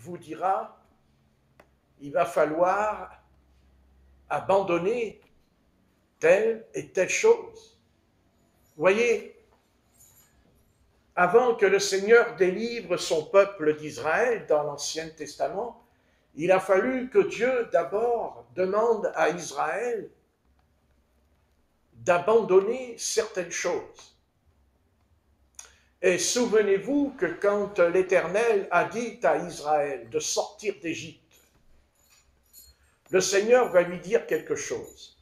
vous dira, il va falloir abandonner telle et telle chose. Vous voyez, avant que le Seigneur délivre son peuple d'Israël dans l'Ancien Testament, il a fallu que Dieu d'abord demande à Israël d'abandonner certaines choses. Et souvenez-vous que quand l'Éternel a dit à Israël de sortir d'Égypte, le Seigneur va lui dire quelque chose.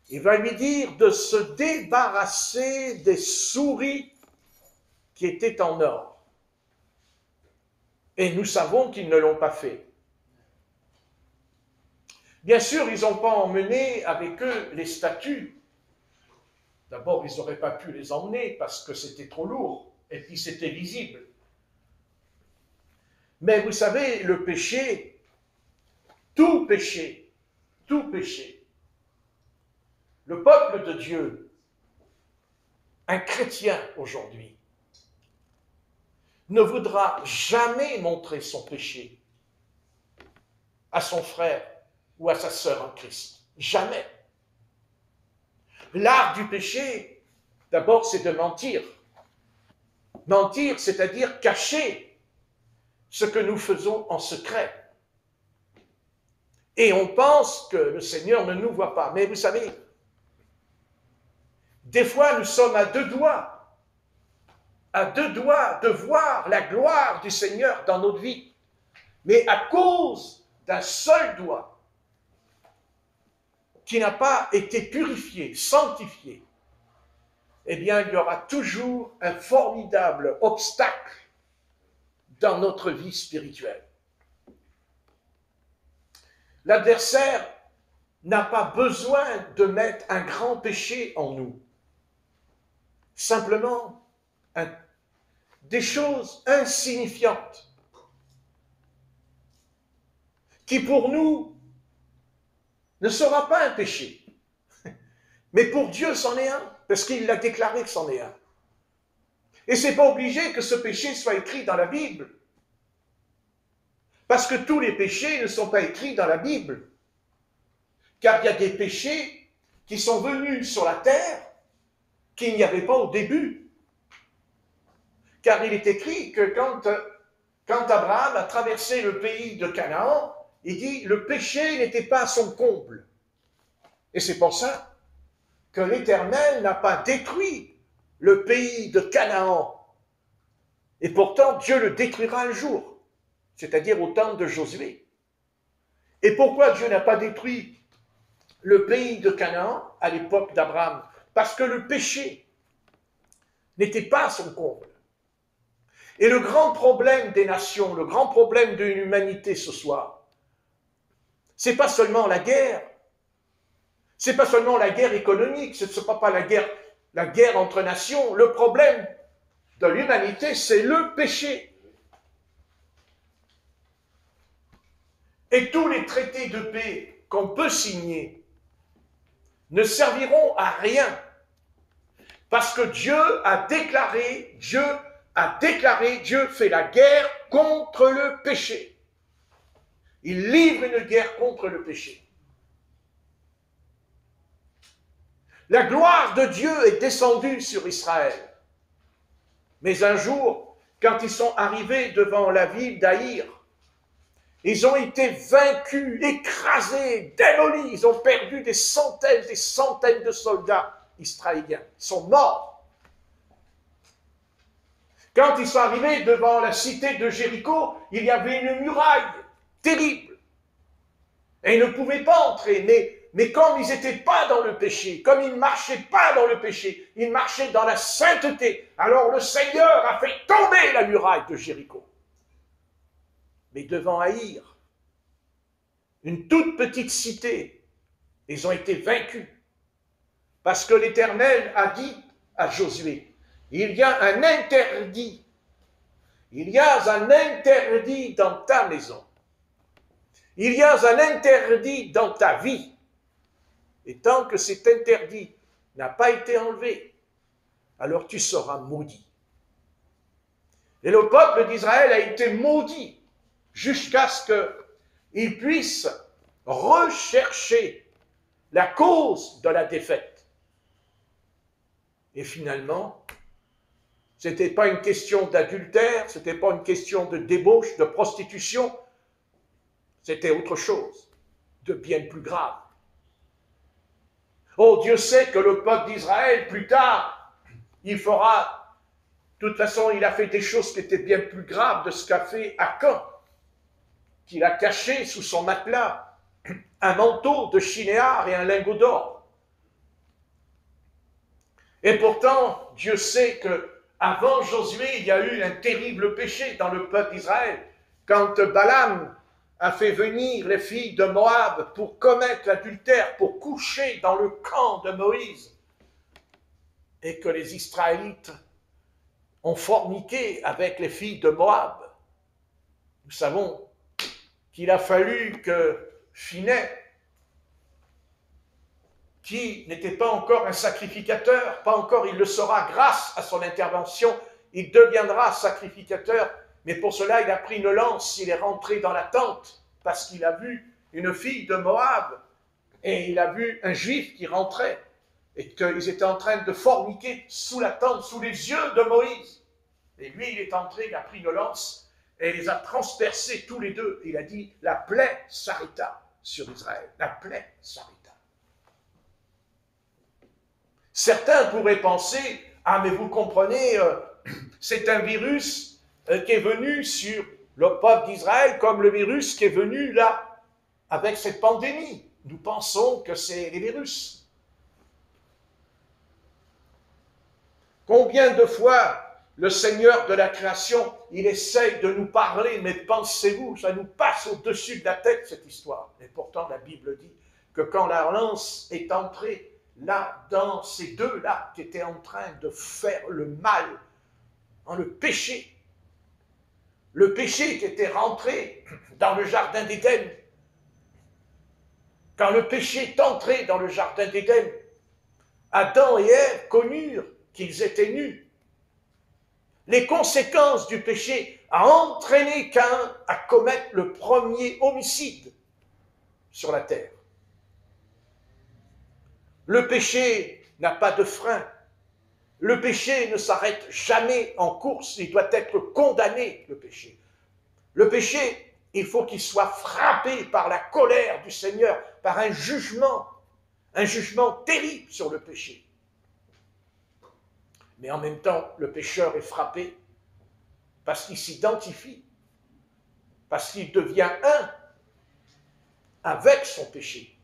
Il va lui dire de se débarrasser des souris qui étaient en or. Et nous savons qu'ils ne l'ont pas fait. Bien sûr, ils n'ont pas emmené avec eux les statues. D'abord, ils n'auraient pas pu les emmener parce que c'était trop lourd et puis c'était visible. Mais vous savez, le péché, tout péché, le peuple de Dieu, un chrétien aujourd'hui, ne voudra jamais montrer son péché à son frère ou à sa sœur en Christ. Jamais. L'art du péché, d'abord, c'est de mentir. Mentir, c'est-à-dire cacher ce que nous faisons en secret. Et on pense que le Seigneur ne nous voit pas. Mais vous savez, des fois, nous sommes à deux doigts de voir la gloire du Seigneur dans notre vie. Mais à cause d'un seul doigt qui n'a pas été purifié, sanctifié, eh bien, il y aura toujours un formidable obstacle dans notre vie spirituelle. L'adversaire n'a pas besoin de mettre un grand péché en nous. Simplement, des choses insignifiantes qui pour nous ne sera pas un péché. Mais pour Dieu, c'en est un, parce qu'il l'a déclaré que c'en est un. Et ce n'est pas obligé que ce péché soit écrit dans la Bible. Parce que tous les péchés ne sont pas écrits dans la Bible. Car il y a des péchés qui sont venus sur la terre qu'il n'y avait pas au début. Car il est écrit que quand Abraham a traversé le pays de Canaan, il dit le péché n'était pas à son comble. Et c'est pour ça que l'Éternel n'a pas détruit le pays de Canaan. Et pourtant, Dieu le détruira un jour, c'est-à-dire au temps de Josué. Et pourquoi Dieu n'a pas détruit le pays de Canaan à l'époque d'Abraham? Parce que le péché n'était pas à son comble. Et le grand problème des nations, le grand problème de l'humanité ce soir, c'est pas seulement la guerre, c'est pas seulement la guerre économique, ce n'est pas la guerre entre nations. Le problème de l'humanité, c'est le péché. Et tous les traités de paix qu'on peut signer ne serviront à rien. Parce que Dieu fait la guerre contre le péché. Il livre une guerre contre le péché. La gloire de Dieu est descendue sur Israël. Mais un jour, quand ils sont arrivés devant la ville d'Aïr, ils ont été vaincus, écrasés, démolis. Ils ont perdu des centaines de soldats israéliens. Ils sont morts. Quand ils sont arrivés devant la cité de Jéricho, il y avait une muraille terrible. Et ils ne pouvaient pas entrer. Mais comme ils n'étaient pas dans le péché, comme ils ne marchaient pas dans le péché, ils marchaient dans la sainteté, alors le Seigneur a fait tomber la muraille de Jéricho. Mais devant Haïr, une toute petite cité, ils ont été vaincus. Parce que l'Éternel a dit à Josué, il y a un interdit. Il y a un interdit dans ta maison. Il y a un interdit dans ta vie. Et tant que cet interdit n'a pas été enlevé, alors tu seras maudit. Et le peuple d'Israël a été maudit jusqu'à ce qu'il puisse rechercher la cause de la défaite. Et finalement, ce n'était pas une question d'adultère, ce n'était pas une question de débauche, de prostitution, c'était autre chose, de bien plus grave. Oh, Dieu sait que le peuple d'Israël, plus tard, il fera, de toute façon, il a fait des choses qui étaient bien plus graves de ce qu'a fait Achan, qu'il a caché sous son matelas un manteau de chinéar et un lingot d'or. Et pourtant, Dieu sait que avant Josué, il y a eu un terrible péché dans le peuple d'Israël. Quand Balaam a fait venir les filles de Moab pour commettre l'adultère, pour coucher dans le camp de Moïse, et que les Israélites ont forniqué avec les filles de Moab. Nous savons qu'il a fallu que Phinet, qui n'était pas encore un sacrificateur, pas encore, il le sera grâce à son intervention, il deviendra sacrificateur, mais pour cela il a pris une lance, il est rentré dans la tente, parce qu'il a vu une fille de Moab, et il a vu un juif qui rentrait, et qu'ils étaient en train de forniquer sous la tente, sous les yeux de Moïse. Et lui, il est entré, il a pris une lance, et il les a transpercés tous les deux. Il a dit, la plaie s'arrêta sur Israël. La plaie s'arrêta. Certains pourraient penser, ah mais vous comprenez, c'est un virus qui est venu sur le peuple d'Israël comme le virus qui est venu là, avec cette pandémie. Nous pensons que c'est les virus. Combien de fois le Seigneur de la création, il essaye de nous parler, mais pensez-vous, ça nous passe au-dessus de la tête cette histoire. Et pourtant la Bible dit que quand la lance est entrée là, dans ces deux-là, qui étaient en train de faire le mal, le péché qui était rentré dans le jardin d'Éden, quand le péché est entré dans le jardin d'Éden, Adam et Ève connurent qu'ils étaient nus. Les conséquences du péché a entraîné Caïn à commettre le premier homicide sur la terre. Le péché n'a pas de frein. Le péché ne s'arrête jamais en course. Il doit être condamné, le péché. Le péché, il faut qu'il soit frappé par la colère du Seigneur, par un jugement terrible sur le péché. Mais en même temps, le pécheur est frappé parce qu'il s'identifie, parce qu'il devient un avec son péché.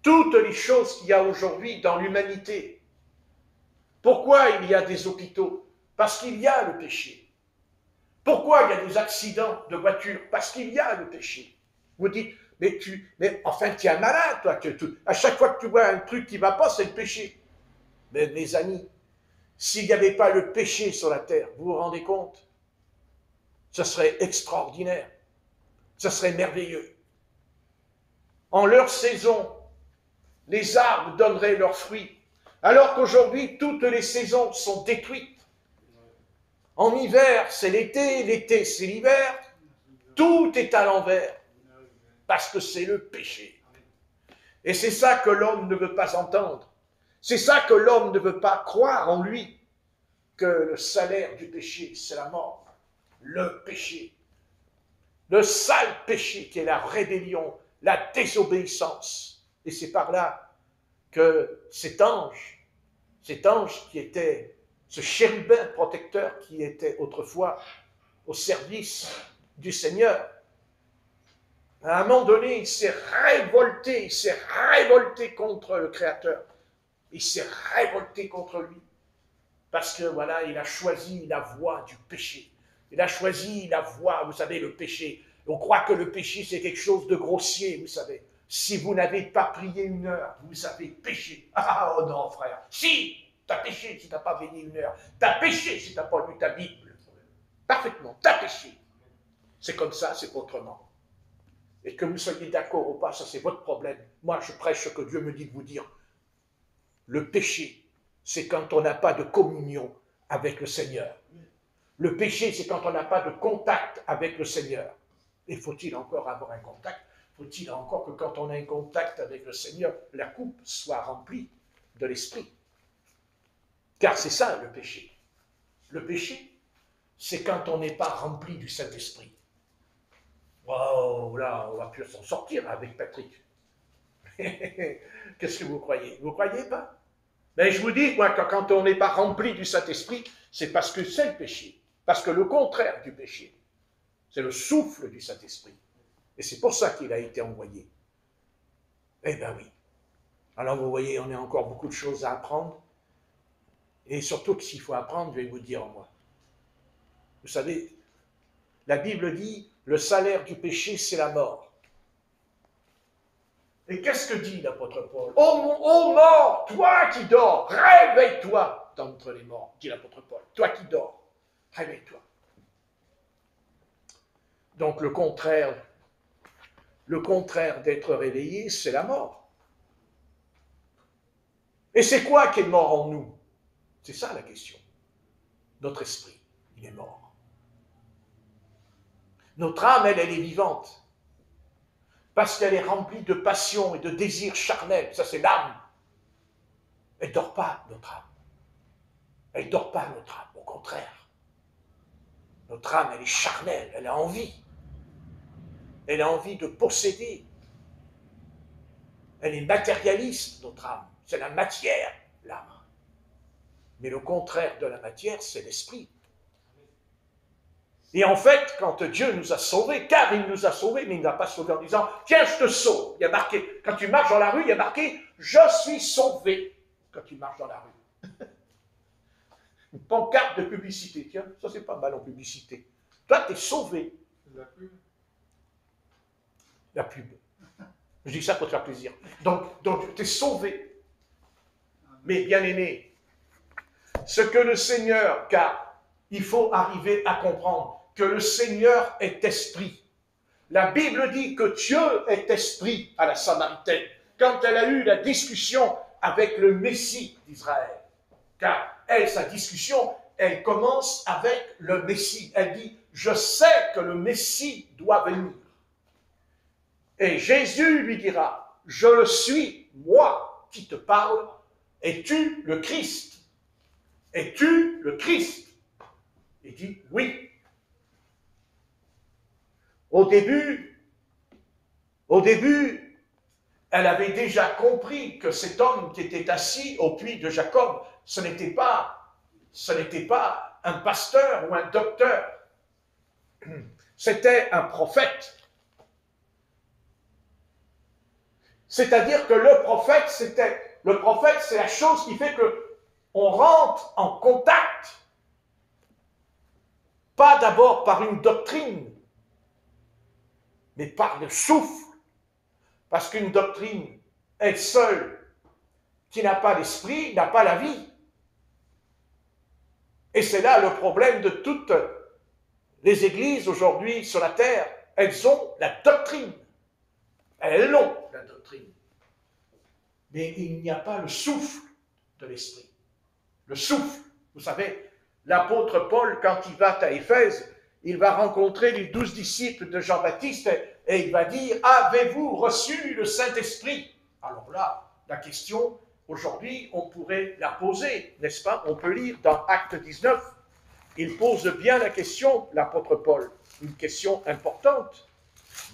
Toutes les choses qu'il y a aujourd'hui dans l'humanité, pourquoi il y a des hôpitaux? Parce qu'il y a le péché. Pourquoi il y a des accidents de voiture? Parce qu'il y a le péché. Vous dites, mais enfin, tu es un malade, toi. À chaque fois que tu vois un truc qui ne va pas, c'est le péché. Mais mes amis, s'il n'y avait pas le péché sur la terre, vous vous rendez compte? Ce serait extraordinaire. Ce serait merveilleux. En leur saison, les arbres donneraient leurs fruits, alors qu'aujourd'hui, toutes les saisons sont détruites. En hiver, c'est l'été, c'est l'hiver. Tout est à l'envers, parce que c'est le péché. Et c'est ça que l'homme ne veut pas entendre. C'est ça que l'homme ne veut pas croire en lui, que le salaire du péché, c'est la mort. Le péché. Le sale péché qui est la rébellion, la désobéissance. Et c'est par là que cet ange qui était ce chérubin protecteur qui était autrefois au service du Seigneur, à un moment donné, il s'est révolté contre le Créateur. Il s'est révolté contre lui. Parce que voilà, il a choisi la voie du péché. Il a choisi la voie, vous savez, le péché. On croit que le péché, c'est quelque chose de grossier, vous savez. Si vous n'avez pas prié 1 heure, vous avez péché. Ah, oh non, frère. Si, tu as péché si tu n'as pas veillé 1 heure. Tu as péché si tu n'as pas lu ta Bible. Parfaitement, tu as péché. C'est comme ça, c'est autrement. Et que vous soyez d'accord ou pas, ça c'est votre problème. Moi, je prêche ce que Dieu me dit de vous dire. Le péché, c'est quand on n'a pas de communion avec le Seigneur. Le péché, c'est quand on n'a pas de contact avec le Seigneur. Et faut-il encore avoir un contact? Faut-il encore que quand on a un contact avec le Seigneur, la coupe soit remplie de l'Esprit? Car c'est ça le péché. Le péché, c'est quand on n'est pas rempli du Saint-Esprit. Wow, là, on va plus s'en sortir avec Patrick. Qu'est-ce que vous croyez? Vous ne croyez pas? Mais je vous dis, moi, que quand on n'est pas rempli du Saint-Esprit, c'est parce que c'est le péché. Parce que le contraire du péché, c'est le souffle du Saint-Esprit. Et c'est pour ça qu'il a été envoyé. Eh bien oui. Alors vous voyez, on a encore beaucoup de choses à apprendre. Et surtout que s'il faut apprendre, je vais vous dire moi. Vous savez, la Bible dit, le salaire du péché, c'est la mort. Et qu'est-ce que dit l'apôtre Paul? Ô mort, toi qui dors, réveille-toi d'entre les morts, dit l'apôtre Paul. Toi qui dors, réveille-toi. Donc le contraire d'être réveillé, c'est la mort. Et c'est quoi qui est mort en nous? C'est ça la question. Notre esprit, il est mort. Notre âme, elle est vivante. Parce qu'elle est remplie de passion et de désirs charnels. Ça, c'est l'âme. Elle ne dort pas, notre âme. Elle ne dort pas, notre âme. Au contraire. Notre âme, elle est charnelle. Elle a envie. Elle a envie de posséder. Elle est matérialiste, notre âme. C'est la matière, l'âme. Mais le contraire de la matière, c'est l'esprit. Et en fait, quand Dieu nous a sauvés, car il nous a sauvés, mais il ne nous a pas sauvés en disant « Tiens, je te sauve ». Il y a marqué, quand tu marches dans la rue, il y a marqué « Je suis sauvé » quand tu marches dans la rue. Une pancarte de publicité. Tiens, ça c'est pas mal en publicité. Toi, tu es sauvé. La pub. La pub. Je dis ça pour te faire plaisir. Donc tu es sauvé. Mais bien aimé, ce que le Seigneur, car il faut arriver à comprendre que le Seigneur est esprit. La Bible dit que Dieu est esprit à la Samaritaine, quand elle a eu la discussion avec le Messie d'Israël. Car elle, sa discussion, elle commence avec le Messie. Elle dit, je sais que le Messie doit venir. Et Jésus lui dira, je le suis, moi qui te parle, es-tu le Christ? Es-tu le Christ? Il dit, oui. Au début, elle avait déjà compris que cet homme qui était assis au puits de Jacob, ce n'était pas un pasteur ou un docteur. C'était un prophète. C'est-à-dire que le prophète, c'est la chose qui fait que on rentre en contact, pas d'abord par une doctrine, mais par le souffle. Parce qu'une doctrine, elle seule, qui n'a pas l'esprit, n'a pas la vie. Et c'est là le problème de toutes les églises aujourd'hui sur la terre. Elles ont la doctrine. Elles l'ont, la doctrine. Mais il n'y a pas le souffle de l'esprit. Le souffle, vous savez, l'apôtre Paul, quand il va à Éphèse, il va rencontrer les 12 disciples de Jean-Baptiste et il va dire « Avez-vous reçu le Saint-Esprit » Alors là, la question, aujourd'hui, on pourrait la poser, n'est-ce pas? On peut lire dans Acte 19, il pose bien la question, l'apôtre Paul, une question importante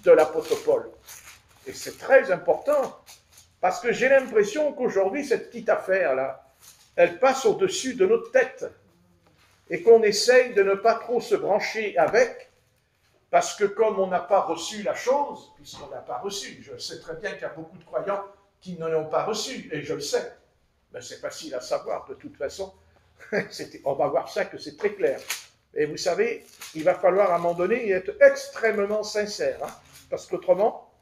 de l'apôtre Paul. Et c'est très important, parce que j'ai l'impression qu'aujourd'hui, cette petite affaire-là, elle passe au-dessus de notre tête. Et qu'on essaye de ne pas trop se brancher avec, parce que comme on n'a pas reçu la chose, puisqu'on n'a pas reçu, je sais très bien qu'il y a beaucoup de croyants qui ne l'ont pas reçu, et je le sais, mais c'est facile à savoir de toute façon, on va voir ça que c'est très clair. Et vous savez, il va falloir à un moment donné être extrêmement sincère, hein, parce qu'autrement,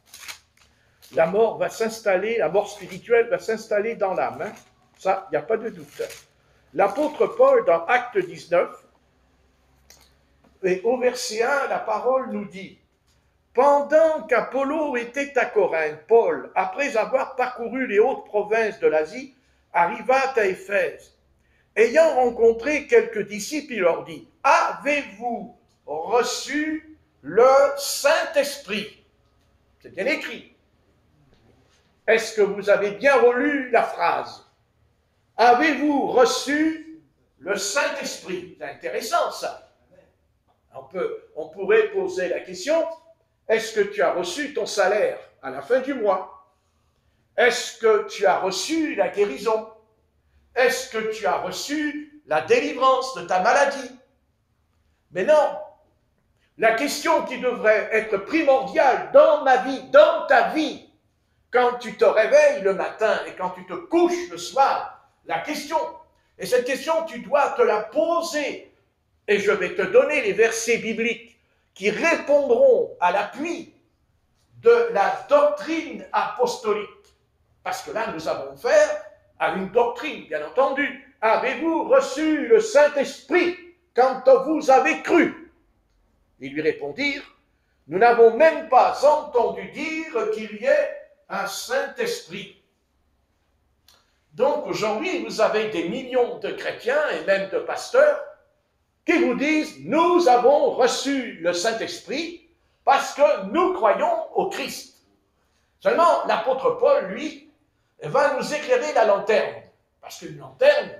la mort va s'installer, la mort spirituelle va s'installer dans l'âme, hein. Ça, il n'y a pas de doute. L'apôtre Paul, dans Acte 19, et au verset 1, la parole nous dit « Pendant qu'Apollo était à Corinthe, Paul, après avoir parcouru les hautes provinces de l'Asie, arriva à Éphèse. ayant rencontré quelques disciples, il leur dit, avez-vous reçu le Saint-Esprit? C'est bien écrit. Est-ce que vous avez bien relu la phrase? Avez-vous reçu le Saint-Esprit? C'est intéressant ça. On pourrait poser la question, est-ce que tu as reçu ton salaire à la fin du mois? Est-ce que tu as reçu la guérison? Est-ce que tu as reçu la délivrance de ta maladie? Mais non. La question qui devrait être primordiale dans ma vie, dans ta vie, quand tu te réveilles le matin et quand tu te couches le soir, la question, et cette question, tu dois te la poser. Et je vais te donner les versets bibliques qui répondront à l'appui de la doctrine apostolique. Parce que là, nous avons affaire à une doctrine, bien entendu. Avez-vous reçu le Saint-Esprit quand vous avez cru? Ils lui répondirent, nous n'avons même pas entendu dire qu'il y ait un Saint-Esprit. Donc aujourd'hui, vous avez des millions de chrétiens et même de pasteurs qui vous disent, nous avons reçu le Saint-Esprit parce que nous croyons au Christ. Seulement, l'apôtre Paul, lui, va nous éclairer la lanterne. Parce qu'une lanterne,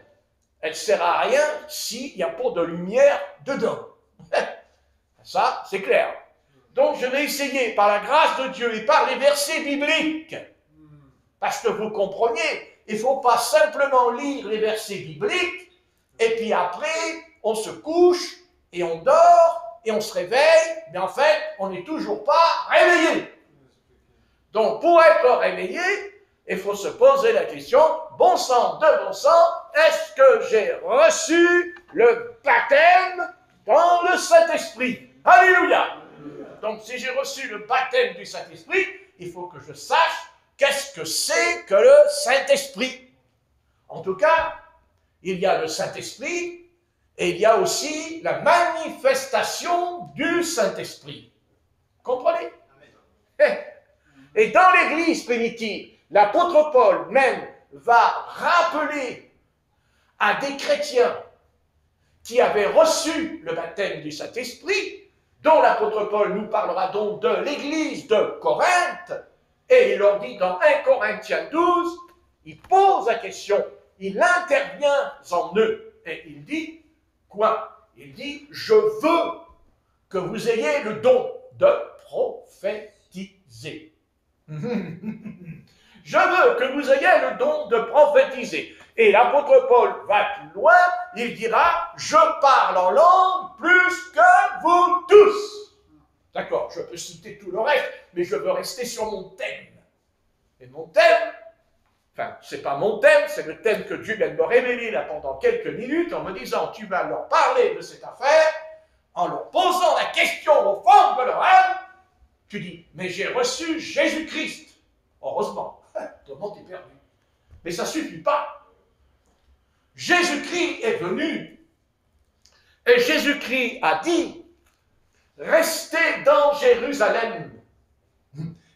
elle ne sert à rien s'il n'y a pas de lumière dedans. Ça, c'est clair. Donc, je vais essayer, par la grâce de Dieu et par les versets bibliques, parce que vous compreniez, il ne faut pas simplement lire les versets bibliques, et puis après, on se couche, et on dort, et on se réveille, mais en fait, on n'est toujours pas réveillé. Donc, pour être réveillé, il faut se poser la question, bon sang, de bon sang, est-ce que j'ai reçu le baptême dans le Saint-Esprit? Alléluia! Donc, si j'ai reçu le baptême du Saint-Esprit, il faut que je sache qu'est-ce que c'est que le Saint-Esprit. En tout cas, il y a le Saint-Esprit et il y a aussi la manifestation du Saint-Esprit. Comprenez? Et dans l'Église primitive, l'apôtre Paul même va rappeler à des chrétiens qui avaient reçu le baptême du Saint-Esprit, dont l'apôtre Paul nous parlera donc de l'Église de Corinthe, et il leur dit dans 1 Corinthiens 12, il pose la question, il intervient en eux, et il dit, quoi? Il dit, je veux que vous ayez le don de prophétiser. Je veux que vous ayez le don de prophétiser. Et l'apôtre Paul va plus loin, il dira, je parle en langue plus que vous tous. D'accord, je peux citer tout le reste, mais je veux rester sur mon thème. Et mon thème, enfin, c'est pas mon thème, c'est le thème que Dieu vient de me révéler là pendant quelques minutes, en me disant, tu vas leur parler de cette affaire, en leur posant la question au fond de leur âme, tu dis, mais j'ai reçu Jésus-Christ. Heureusement, tout le monde est perdu. Mais ça ne suffit pas. Jésus-Christ est venu et Jésus-Christ a dit, restez dans Jérusalem.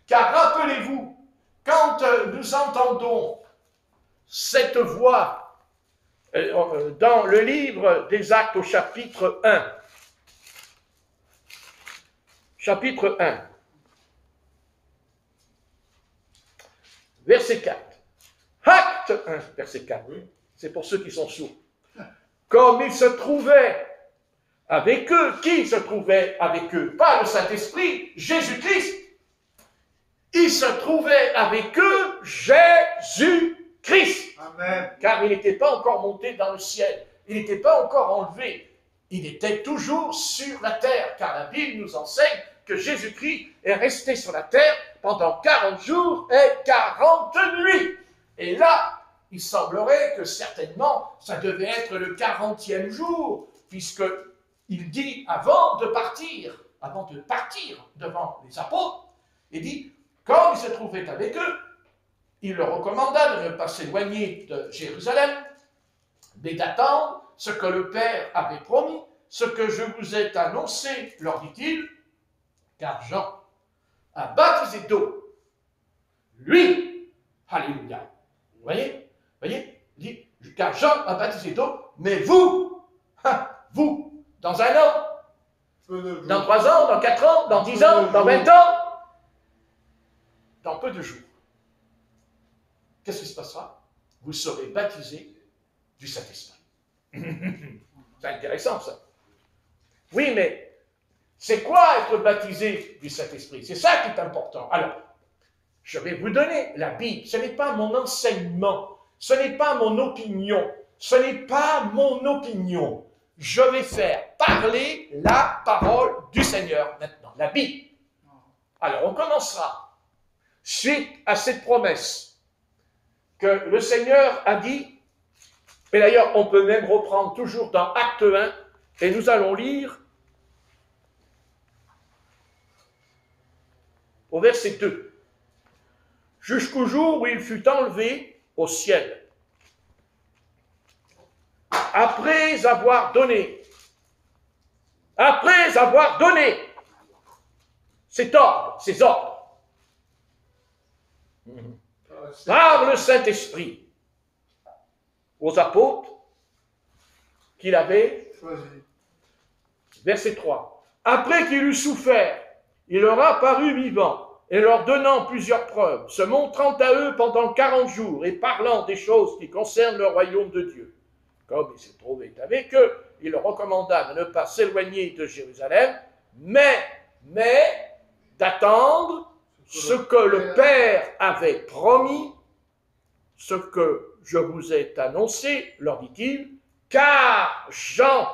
Car rappelez-vous, quand nous entendons cette voix dans le livre des Actes au chapitre 1, chapitre 1, verset 4. Acte 1, verset 4. C'est pour ceux qui sont sourds. Comme il se trouvait avec eux, qui se trouvait avec eux? Pas le Saint-Esprit, Jésus-Christ. Il se trouvait avec eux, Jésus-Christ. Amen. Car il n'était pas encore monté dans le ciel. Il n'était pas encore enlevé. Il était toujours sur la terre, car la Bible nous enseigne que Jésus-Christ est resté sur la terre pendant 40 jours et 40 nuits. Et là, il semblerait que certainement, ça devait être le 40e jour, puisqu'il dit, avant de partir devant les apôtres, il dit, comme il se trouvait avec eux, il leur recommanda de ne pas s'éloigner de Jérusalem, mais d'attendre ce que le Père avait promis, ce que je vous ai annoncé, leur dit-il, car Jean a baptisé d'eau. Lui, alléluia. Vous voyez, il dit, car Jean a baptisé d'eau, mais vous, vous, dans 1 an, dans 3 ans, dans 4 ans, dans 10 ans, dans 20 ans, dans peu de jours, qu'est-ce qui se passera? Vous serez baptisés du Saint-Esprit. C'est intéressant, ça. Oui, mais c'est quoi être baptisé du Saint-Esprit? C'est ça qui est important. Alors, je vais vous donner la Bible. Ce n'est pas mon enseignement. Ce n'est pas mon opinion. Ce n'est pas mon opinion. Je vais faire parler la parole du Seigneur maintenant, la Bible. Alors, on commencera suite à cette promesse que le Seigneur a dit, et d'ailleurs, on peut même reprendre toujours dans Acte 1, et nous allons lire au verset 2. Jusqu'au jour où il fut enlevé au ciel. Après avoir donné cet ordre, ces ordres, par le Saint-Esprit, aux apôtres qu'il avait choisis. Verset 3. Après qu'il eut souffert, il leur apparut vivant, et leur donnant plusieurs preuves, se montrant à eux pendant 40 jours, et parlant des choses qui concernent le royaume de Dieu. Comme il se trouvait avec eux, il leur recommanda de ne pas s'éloigner de Jérusalem, mais d'attendre ce que le Père avait promis, ce que je vous ai annoncé, leur dit-il, car Jean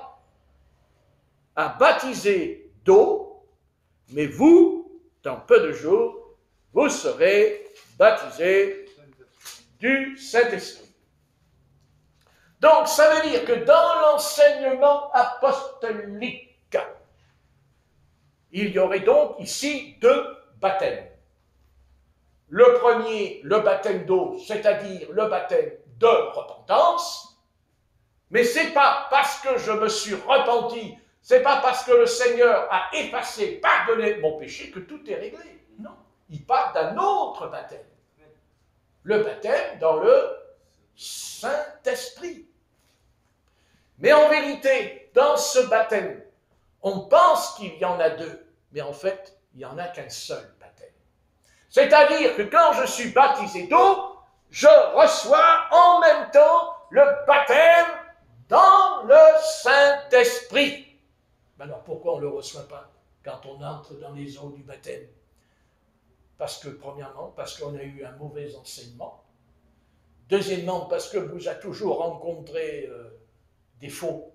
a baptisé d'eau, mais vous, dans peu de jours, vous serez baptisés du Saint-Esprit. Donc, ça veut dire que dans l'enseignement apostolique, il y aurait donc ici 2 baptêmes. Le premier, le baptême d'eau, c'est-à-dire le baptême de repentance, mais ce n'est pas parce que je me suis repenti, ce n'est pas parce que le Seigneur a effacé, pardonné mon péché que tout est réglé. Non, il parle d'un autre baptême. Le baptême dans le Saint-Esprit. Mais en vérité, dans ce baptême, on pense qu'il y en a 2, mais en fait, il n'y en a qu'un seul baptême. C'est-à-dire que quand je suis baptisé d'eau, je reçois en même temps le baptême dans le Saint-Esprit. Alors pourquoi on ne le reçoit pas quand on entre dans les eaux du baptême? Parce que, premièrement, parce qu'on a eu un mauvais enseignement. Deuxièmement, parce que vous avez toujours rencontré des faux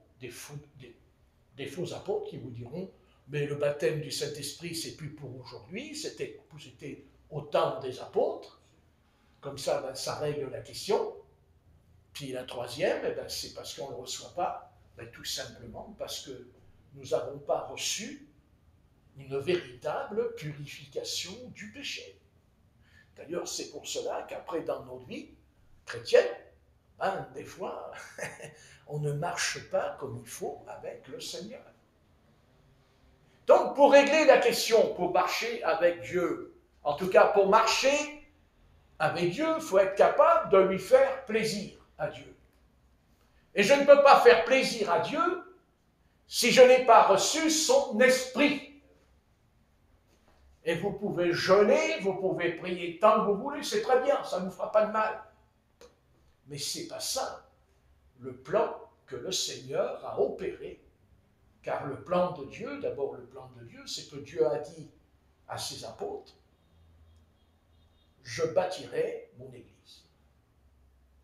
apôtres qui vous diront mais le baptême du Saint-Esprit, c'est plus pour aujourd'hui, c'était au temps des apôtres. Comme ça, ben, ça règle la question. Puis la troisième, eh ben, c'est parce qu'on ne le reçoit pas, ben, tout simplement parce que nous n'avons pas reçu une véritable purification du péché. D'ailleurs, c'est pour cela qu'après, dans nos vies chrétiennes, ben, des fois, on ne marche pas comme il faut avec le Seigneur. Donc, pour régler la question, pour marcher avec Dieu, en tout cas pour marcher avec Dieu, il faut être capable de lui faire plaisir à Dieu. Et je ne peux pas faire plaisir à Dieu si je n'ai pas reçu son esprit. Et vous pouvez jeûner, vous pouvez prier tant que vous voulez, c'est très bien, ça ne vous fera pas de mal. Mais ce n'est pas ça le plan que le Seigneur a opéré. Car le plan de Dieu, d'abord le plan de Dieu, c'est que Dieu a dit à ses apôtres, je bâtirai mon église.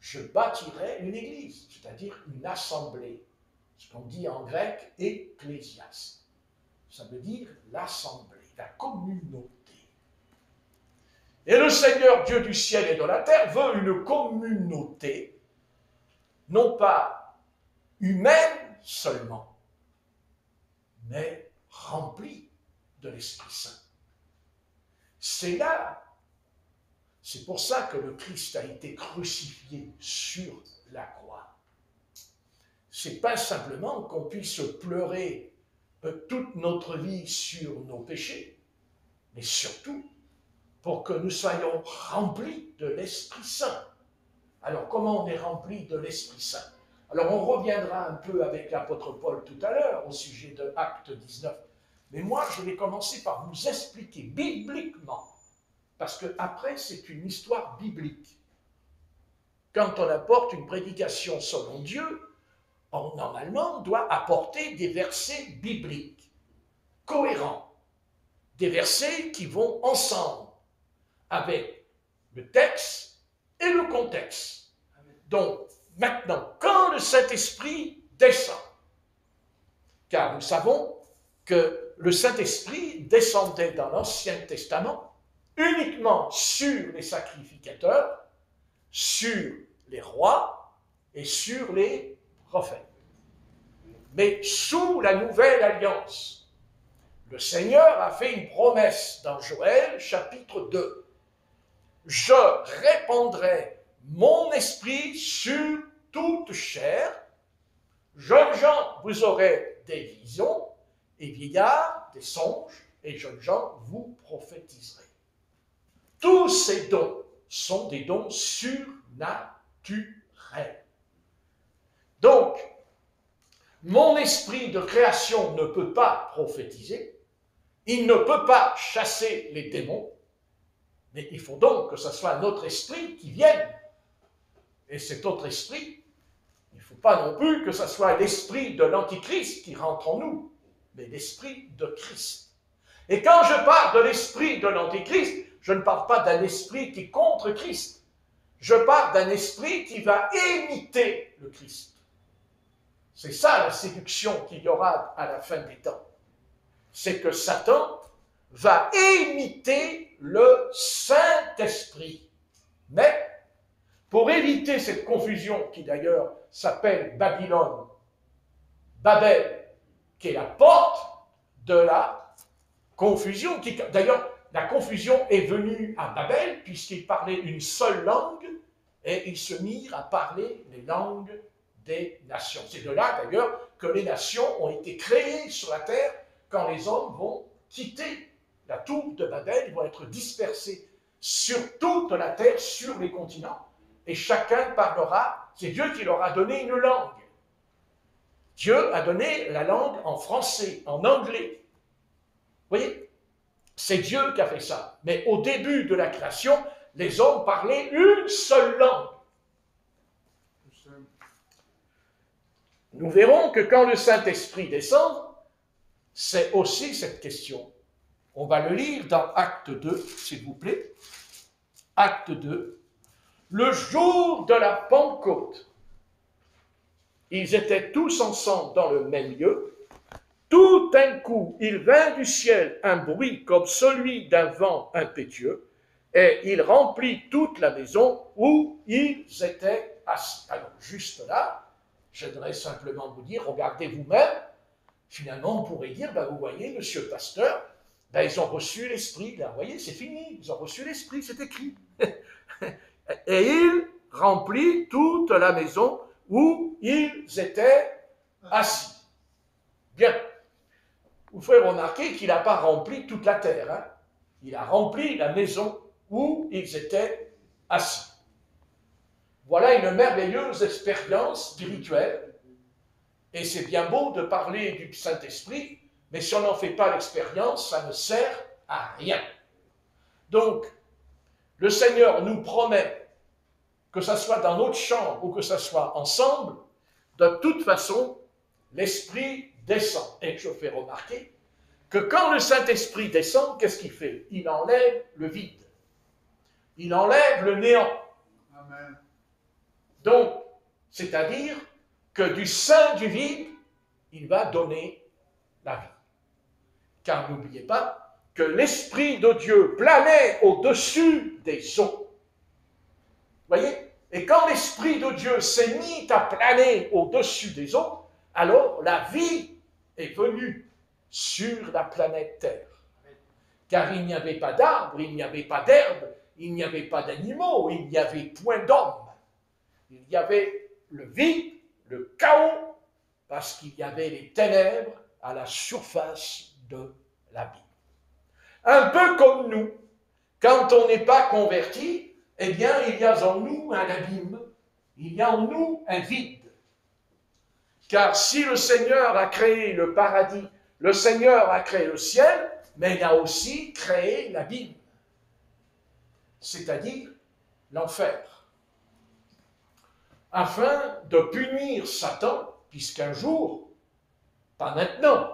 Je bâtirai une église, c'est-à-dire une assemblée. Ce qu'on dit en grec, ecclésias. Ça veut dire l'assemblée, la communauté. Et le Seigneur Dieu du ciel et de la terre veut une communauté, non pas humaine seulement, mais remplie de l'Esprit Saint. C'est là, c'est pour ça que le Christ a été crucifié sur la croix. C'est pas simplement qu'on puisse pleurer toute notre vie sur nos péchés, mais surtout pour que nous soyons remplis de l'Esprit Saint. Alors, comment on est rempli de l'Esprit Saint? Alors, on reviendra un peu avec l'apôtre Paul tout à l'heure au sujet de Acte 19. Mais moi, je vais commencer par vous expliquer bibliquement, parce que après, c'est une histoire biblique. Quand on apporte une prédication selon Dieu, normalement, on doit apporter des versets bibliques, cohérents, des versets qui vont ensemble avec le texte et le contexte. Donc, maintenant, quand le Saint-Esprit descend, car nous savons que le Saint-Esprit descendait dans l'Ancien Testament uniquement sur les sacrificateurs, sur les rois et sur les prophètes. Mais sous la nouvelle alliance, le Seigneur a fait une promesse dans Joël chapitre 2. Je répandrai mon esprit sur toute chair. Jeunes gens, vous aurez des visions, et vieillards, des songes, et jeunes gens, vous prophétiserez. Tous ces dons sont des dons surnaturels. Donc, mon esprit de création ne peut pas prophétiser, il ne peut pas chasser les démons, mais il faut donc que ce soit notre esprit qui vienne. Et cet autre esprit, il ne faut pas non plus que ce soit l'esprit de l'Antichrist qui rentre en nous, mais l'esprit de Christ. Et quand je parle de l'esprit de l'Antichrist, je ne parle pas d'un esprit qui est contre Christ. Je parle d'un esprit qui va imiter le Christ. C'est ça la séduction qu'il y aura à la fin des temps. C'est que Satan va imiter le Saint-Esprit. Mais, pour éviter cette confusion qui d'ailleurs s'appelle Babylone, Babel, qui est la porte de la confusion, d'ailleurs, la confusion est venue à Babel puisqu'ils parlaient une seule langue et ils se mirent à parler les langues des nations. C'est de là d'ailleurs que les nations ont été créées sur la terre quand les hommes vont quitter la tour de Babel, ils vont être dispersés sur toute la terre, sur les continents, et chacun parlera, c'est Dieu qui leur a donné une langue. Dieu a donné la langue en français, en anglais. Vous voyez? C'est Dieu qui a fait ça. Mais au début de la création, les hommes parlaient une seule langue. Nous verrons que quand le Saint-Esprit descend, c'est aussi cette question. On va le lire dans Acte 2, s'il vous plaît. Acte 2. Le jour de la Pentecôte, ils étaient tous ensemble dans le même lieu. Tout d'un coup, il vint du ciel un bruit comme celui d'un vent impétueux, et il remplit toute la maison où ils étaient assis. Alors, juste là, j'aimerais simplement vous dire, regardez vous-même, finalement, on pourrait dire, vous voyez, monsieur le pasteur, ils ont reçu l'Esprit, là, vous voyez, c'est fini, ils ont reçu l'Esprit, c'est écrit. Et il remplit toute la maison où ils étaient assis. Bien. Vous ferez remarquer qu'il n'a pas rempli toute la terre. Hein. Il a rempli la maison où ils étaient assis. Voilà une merveilleuse expérience spirituelle. Et c'est bien beau de parler du Saint-Esprit, mais si on n'en fait pas l'expérience, ça ne sert à rien. Donc, le Seigneur nous promet, que ce soit dans notre chambre ou que ce soit ensemble, de toute façon, l'Esprit descend. Et je fais remarquer que quand le Saint-Esprit descend, qu'est-ce qu'il fait? Il enlève le vide. Il enlève le néant. Amen. Donc, c'est-à-dire que du sein du vide, il va donner la vie. Car n'oubliez pas que l'Esprit de Dieu planait au-dessus des eaux. Vous voyez? Et quand l'Esprit de Dieu s'est mis à planer au-dessus des eaux, alors la vie est venue sur la planète Terre. Car il n'y avait pas d'arbres, il n'y avait pas d'herbes, il n'y avait pas d'animaux, il n'y avait point d'hommes. Il y avait le vide, le chaos, parce qu'il y avait les ténèbres à la surface de l'abîme. Un peu comme nous, quand on n'est pas converti, eh bien, il y a en nous un abîme il y a en nous un vide. Car si le Seigneur a créé le paradis, le Seigneur a créé le ciel, mais il a aussi créé l'abîme, c'est-à-dire l'enfer, afin de punir Satan, puisqu'un jour, pas maintenant,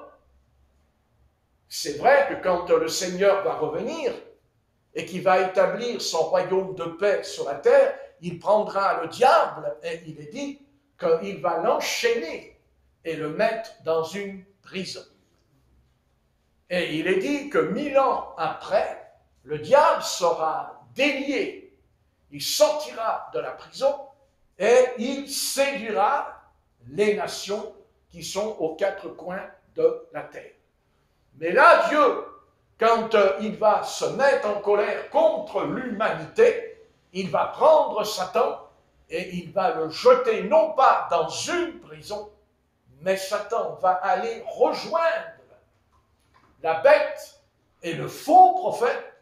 c'est vrai que quand le Seigneur va revenir et qu'il va établir son royaume de paix sur la terre, il prendra le diable et il est dit qu'il va l'enchaîner et le mettre dans une prison. Et il est dit que 1000 ans après, le diable sera délié, il sortira de la prison et il séduira les nations qui sont aux quatre coins de la terre. Mais là, Dieu, quand il va se mettre en colère contre l'humanité, il va prendre Satan et il va le jeter non pas dans une prison, mais Satan va aller rejoindre la bête et le faux prophète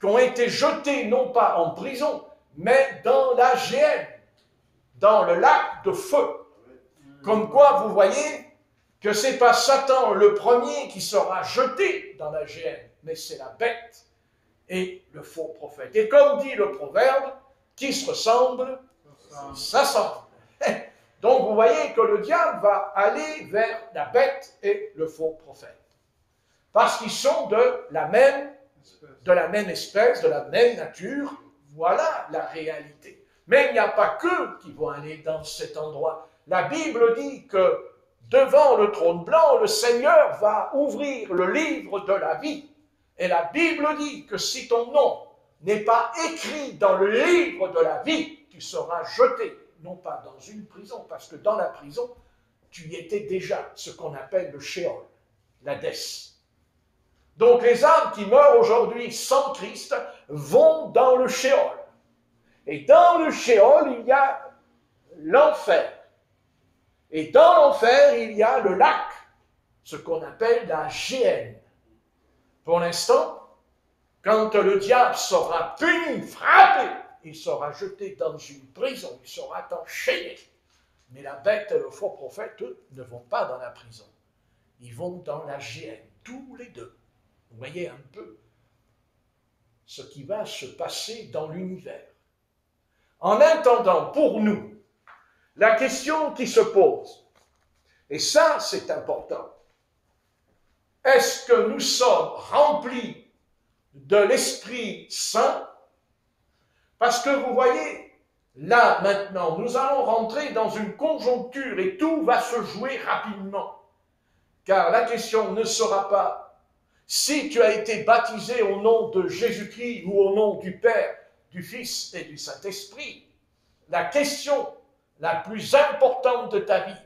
qui ont été jetés non pas en prison, mais dans la géhenne, dans le lac de feu. Comme quoi, vous voyez que ce n'est pas Satan le premier qui sera jeté dans la géhenne, mais c'est la bête et le faux prophète. Et comme dit le proverbe, qui se ressemble, s'assemble. Donc vous voyez que le diable va aller vers la bête et le faux prophète. Parce qu'ils sont de la même espèce, de la même nature. Voilà la réalité. Mais il n'y a pas qu'eux qui vont aller dans cet endroit. La Bible dit que devant le trône blanc, le Seigneur va ouvrir le livre de la vie. Et la Bible dit que si ton nom n'est pas écrit dans le livre de la vie, tu seras jeté, non pas dans une prison, parce que dans la prison, tu y étais déjà, ce qu'on appelle le Sheol, l'Hadès. Donc les âmes qui meurent aujourd'hui sans Christ vont dans le Sheol. Et dans le Sheol, il y a l'enfer. Et dans l'enfer, il y a le lac, ce qu'on appelle la géhenne. Pour l'instant, quand le diable sera puni, frappé, il sera jeté dans une prison, il sera enchaîné. Mais la bête et le faux prophète, eux, ne vont pas dans la prison. Ils vont dans la géhenne, tous les deux. Vous voyez un peu ce qui va se passer dans l'univers. En attendant, pour nous, la question qui se pose, et ça c'est important, est-ce que nous sommes remplis de l'Esprit Saint? Parce que vous voyez, là maintenant, nous allons rentrer dans une conjoncture et tout va se jouer rapidement. Car la question ne sera pas si tu as été baptisé au nom de Jésus-Christ ou au nom du Père, du Fils et du Saint-Esprit. La question la plus importante de ta vie,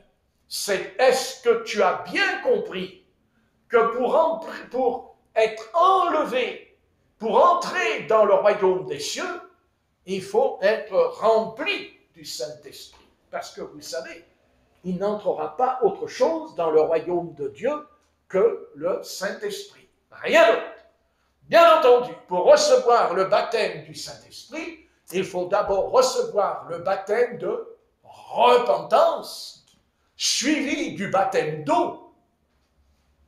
c'est est-ce que tu as bien compris que pour être enlevé, pour entrer dans le royaume des cieux, il faut être rempli du Saint-Esprit. Parce que vous savez, il n'entrera pas autre chose dans le royaume de Dieu que le Saint-Esprit. Rien d'autre. Bien entendu, pour recevoir le baptême du Saint-Esprit, il faut d'abord recevoir le baptême de repentance, suivi du baptême d'eau.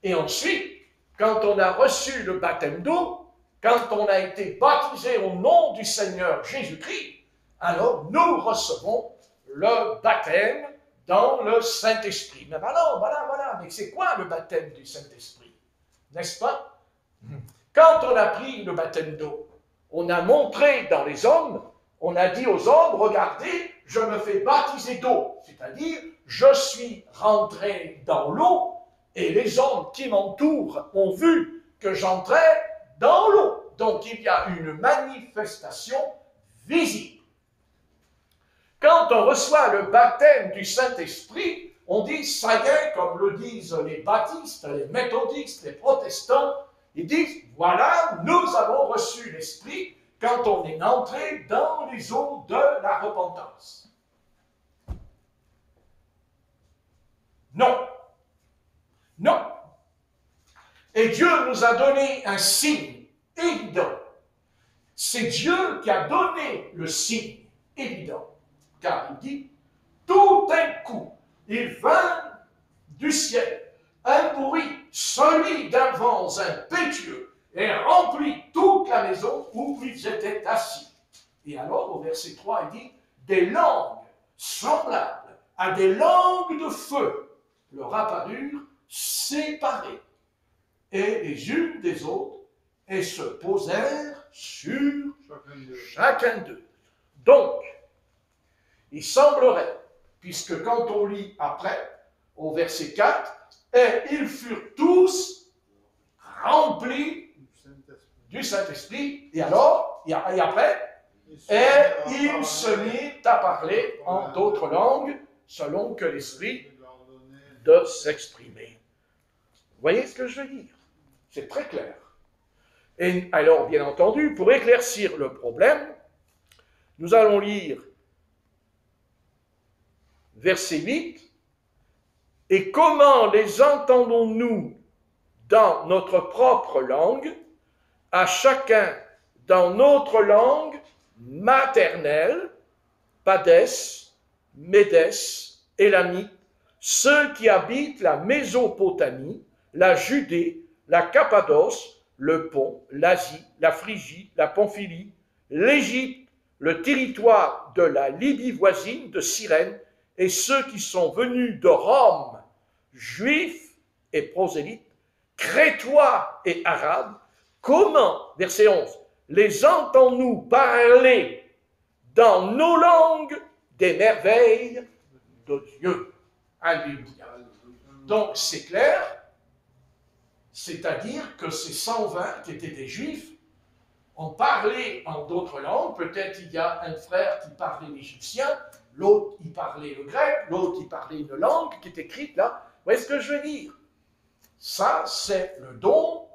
Et ensuite, quand on a reçu le baptême d'eau, quand on a été baptisé au nom du Seigneur Jésus-Christ, alors nous recevons le baptême dans le Saint-Esprit. Mais voilà. Mais c'est quoi le baptême du Saint-Esprit? N'est-ce pas? Quand on a pris le baptême d'eau, on a montré dans les hommes, on a dit aux hommes, regardez, je me fais baptiser d'eau. C'est-à-dire, je suis rentré dans l'eau et les hommes qui m'entourent ont vu que j'entrais dans l'eau. Donc, il y a une manifestation visible. Quand on reçoit le baptême du Saint-Esprit, on dit, ça y est, comme le disent les baptistes, les méthodistes, les protestants, ils disent, voilà, nous avons reçu l'Esprit quand on est entré dans les eaux de la repentance. Non. Et Dieu nous a donné un signe évident. C'est Dieu qui a donné le signe évident. car il dit, tout d'un coup, il vint du ciel un bruit solide d'un vent impétueux et remplit toute la maison où ils étaient assis. Et alors, au verset 3, il dit, des langues semblables à des langues de feu leur apparurent séparées, et les unes des autres, et se posèrent sur chacun d'eux. Donc, il semblerait, puisque quand on lit après, au verset 4, et ils furent tous remplis du Saint-Esprit, et alors, et après, et ils se mirent à parler en d'autres langues, selon que l'Esprit de s'exprimer. Vous voyez ce que je veux dire? C'est très clair. Et alors, bien entendu, pour éclaircir le problème, nous allons lire verset 8. Et comment les entendons-nous dans notre propre langue, à chacun dans notre langue maternelle, Padès, Médès, Élamite, ceux qui habitent la Mésopotamie, la Judée, la Cappadoce, le Pont, l'Asie, la Phrygie, la Pamphylie, l'Égypte, le territoire de la Libye voisine de Cyrène, et ceux qui sont venus de Rome, juifs et prosélytes, crétois et arabes, comment, verset 11, les entendons-nous parler dans nos langues des merveilles de Dieu? Alléluia. Donc c'est clair, c'est-à-dire que ces 120 qui étaient des juifs ont parlé en d'autres langues. Peut-être il y a un frère qui parlait l'égyptien, l'autre il parlait le grec, l'autre il parlait une langue qui est écrite là. Vous voyez ce que je veux dire? Ça, c'est le don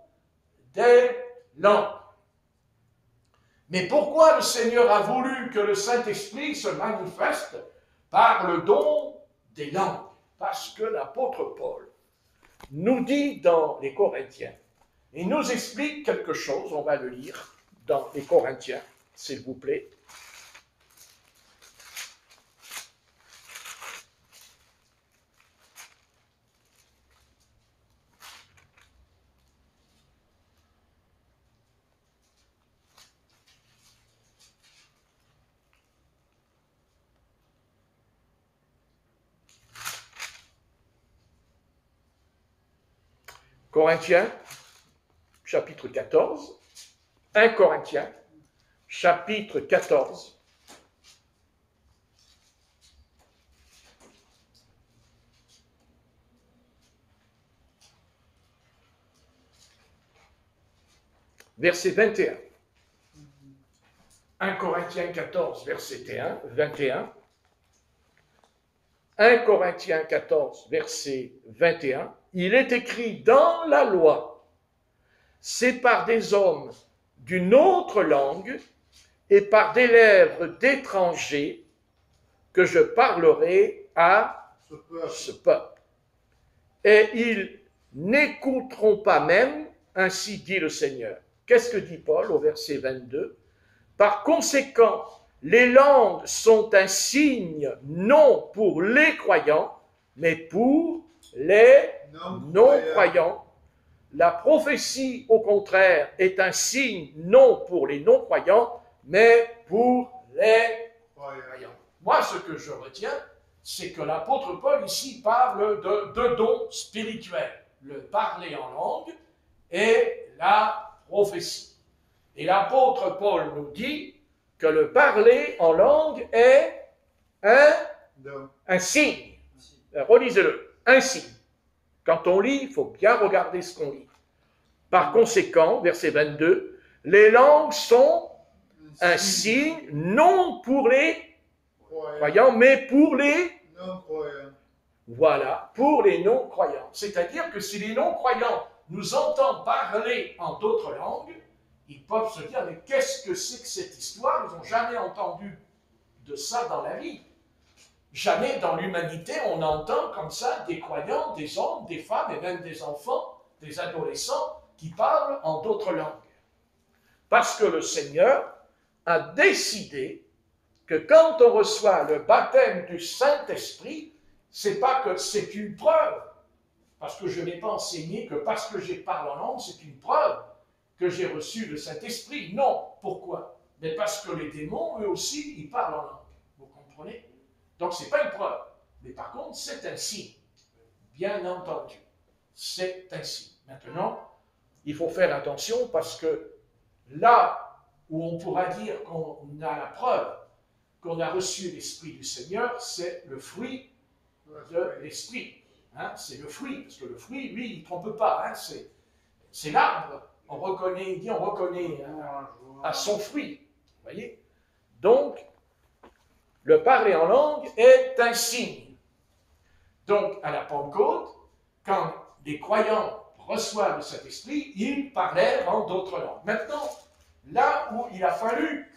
des langues. Mais pourquoi le Seigneur a voulu que le Saint-Esprit se manifeste par le don des langues? Parce que l'apôtre Paul nous dit dans les Corinthiens, il nous explique quelque chose, on va le lire dans les Corinthiens, s'il vous plaît. Corinthiens, chapitre 14, 1 Corinthiens, chapitre 14, verset 21. 1 Corinthiens 14, verset 21. 1 Corinthiens 14, verset 21. Il est écrit dans la loi, c'est par des hommes d'une autre langue et par des lèvres d'étrangers que je parlerai à ce peuple. Et ils n'écouteront pas même, ainsi dit le Seigneur. Qu'est-ce que dit Paul au verset 22? Par conséquent, les langues sont un signe non pour les croyants, mais pour les non-croyants. La prophétie, au contraire, est un signe non pour les non-croyants, mais pour les croyants. Moi, ce que je retiens, c'est que l'apôtre Paul ici parle de deux dons spirituels, le parler en langue et la prophétie. Et l'apôtre Paul nous dit que le parler en langue est un signe. Relisez-le, un signe. Quand on lit, il faut bien regarder ce qu'on lit. Par conséquent, verset 22, les langues sont un signe non pour les croyants, mais pour les non-croyants. Voilà, pour les non-croyants. C'est-à-dire que si les non-croyants nous entendent parler en d'autres langues, ils peuvent se dire, mais qu'est-ce que c'est que cette histoire? Ils n'ont jamais entendu de ça dans la vie. Jamais dans l'humanité, on entend comme ça des croyants, des hommes, des femmes et même des enfants, des adolescents qui parlent en d'autres langues. Parce que le Seigneur a décidé que quand on reçoit le baptême du Saint-Esprit, c'est pas que c'est une preuve, parce que je n'ai pas enseigné que parce que je parle en langue, c'est une preuve que j'ai reçu le Saint-Esprit. Non. Pourquoi? Mais parce que les démons, eux aussi, ils parlent en langue. Vous comprenez? Donc, ce n'est pas une preuve. Mais par contre, c'est un signe. Bien entendu. C'est un signe. Maintenant, il faut faire attention parce que là où on pourra dire qu'on a la preuve qu'on a reçu l'Esprit du Seigneur, c'est le fruit de l'Esprit. Hein, c'est le fruit. Parce que le fruit, lui, il ne trompe pas. Hein, c'est l'arbre. On reconnaît, on reconnaît à son fruit. Vous voyez? Donc, le parler en langue est un signe. Donc, à la Pentecôte, quand les croyants reçoivent le Saint-Esprit, ils parlèrent en d'autres langues. Maintenant, là où il a fallu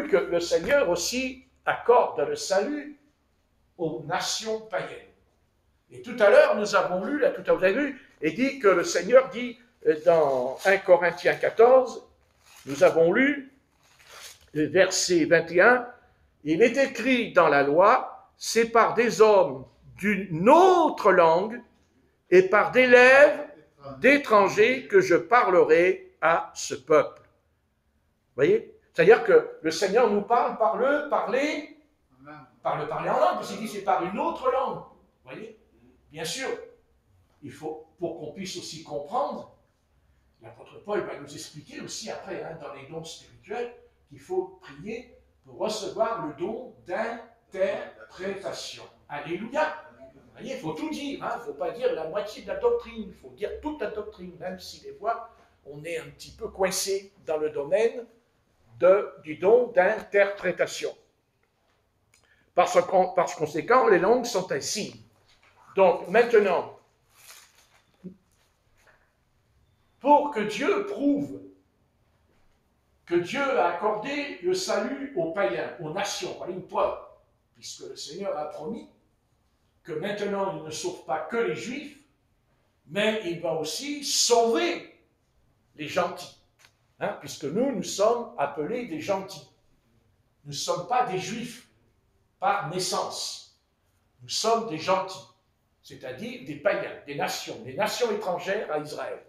que le Seigneur aussi accorde le salut aux nations païennes. Et tout à l'heure, nous avons lu, là, tout à l'heure, vous avez vu, et dit que le Seigneur dit dans 1 Corinthiens 14, nous avons lu, le verset 21, il est écrit dans la loi, c'est par des hommes d'une autre langue et par des lèvres d'étrangers que je parlerai à ce peuple. Vous voyez? C'est-à-dire que le Seigneur nous parle par le parler en langue, parce qu'il dit c'est par une autre langue. Vous voyez? Bien sûr, il faut, pour qu'on puisse aussi comprendre, l'apôtre Paul va nous expliquer aussi après, hein, dans les dons spirituels, qu'il faut prier pour recevoir le don d'interprétation. Alléluia! Vous voyez, il faut tout dire, hein, il ne faut pas dire la moitié de la doctrine, il faut dire toute la doctrine, même si des fois, on est un petit peu coincé dans le domaine du don d'interprétation. Par conséquent, les langues sont un signe. Donc, maintenant, pour que Dieu prouve que Dieu a accordé le salut aux païens, aux nations, voilà une preuve, puisque le Seigneur a promis que maintenant il ne sauve pas que les Juifs, mais il va aussi sauver les gentils, hein, puisque nous sommes appelés des gentils. Nous ne sommes pas des Juifs par naissance, nous sommes des gentils, c'est-à-dire des païens, des nations étrangères à Israël.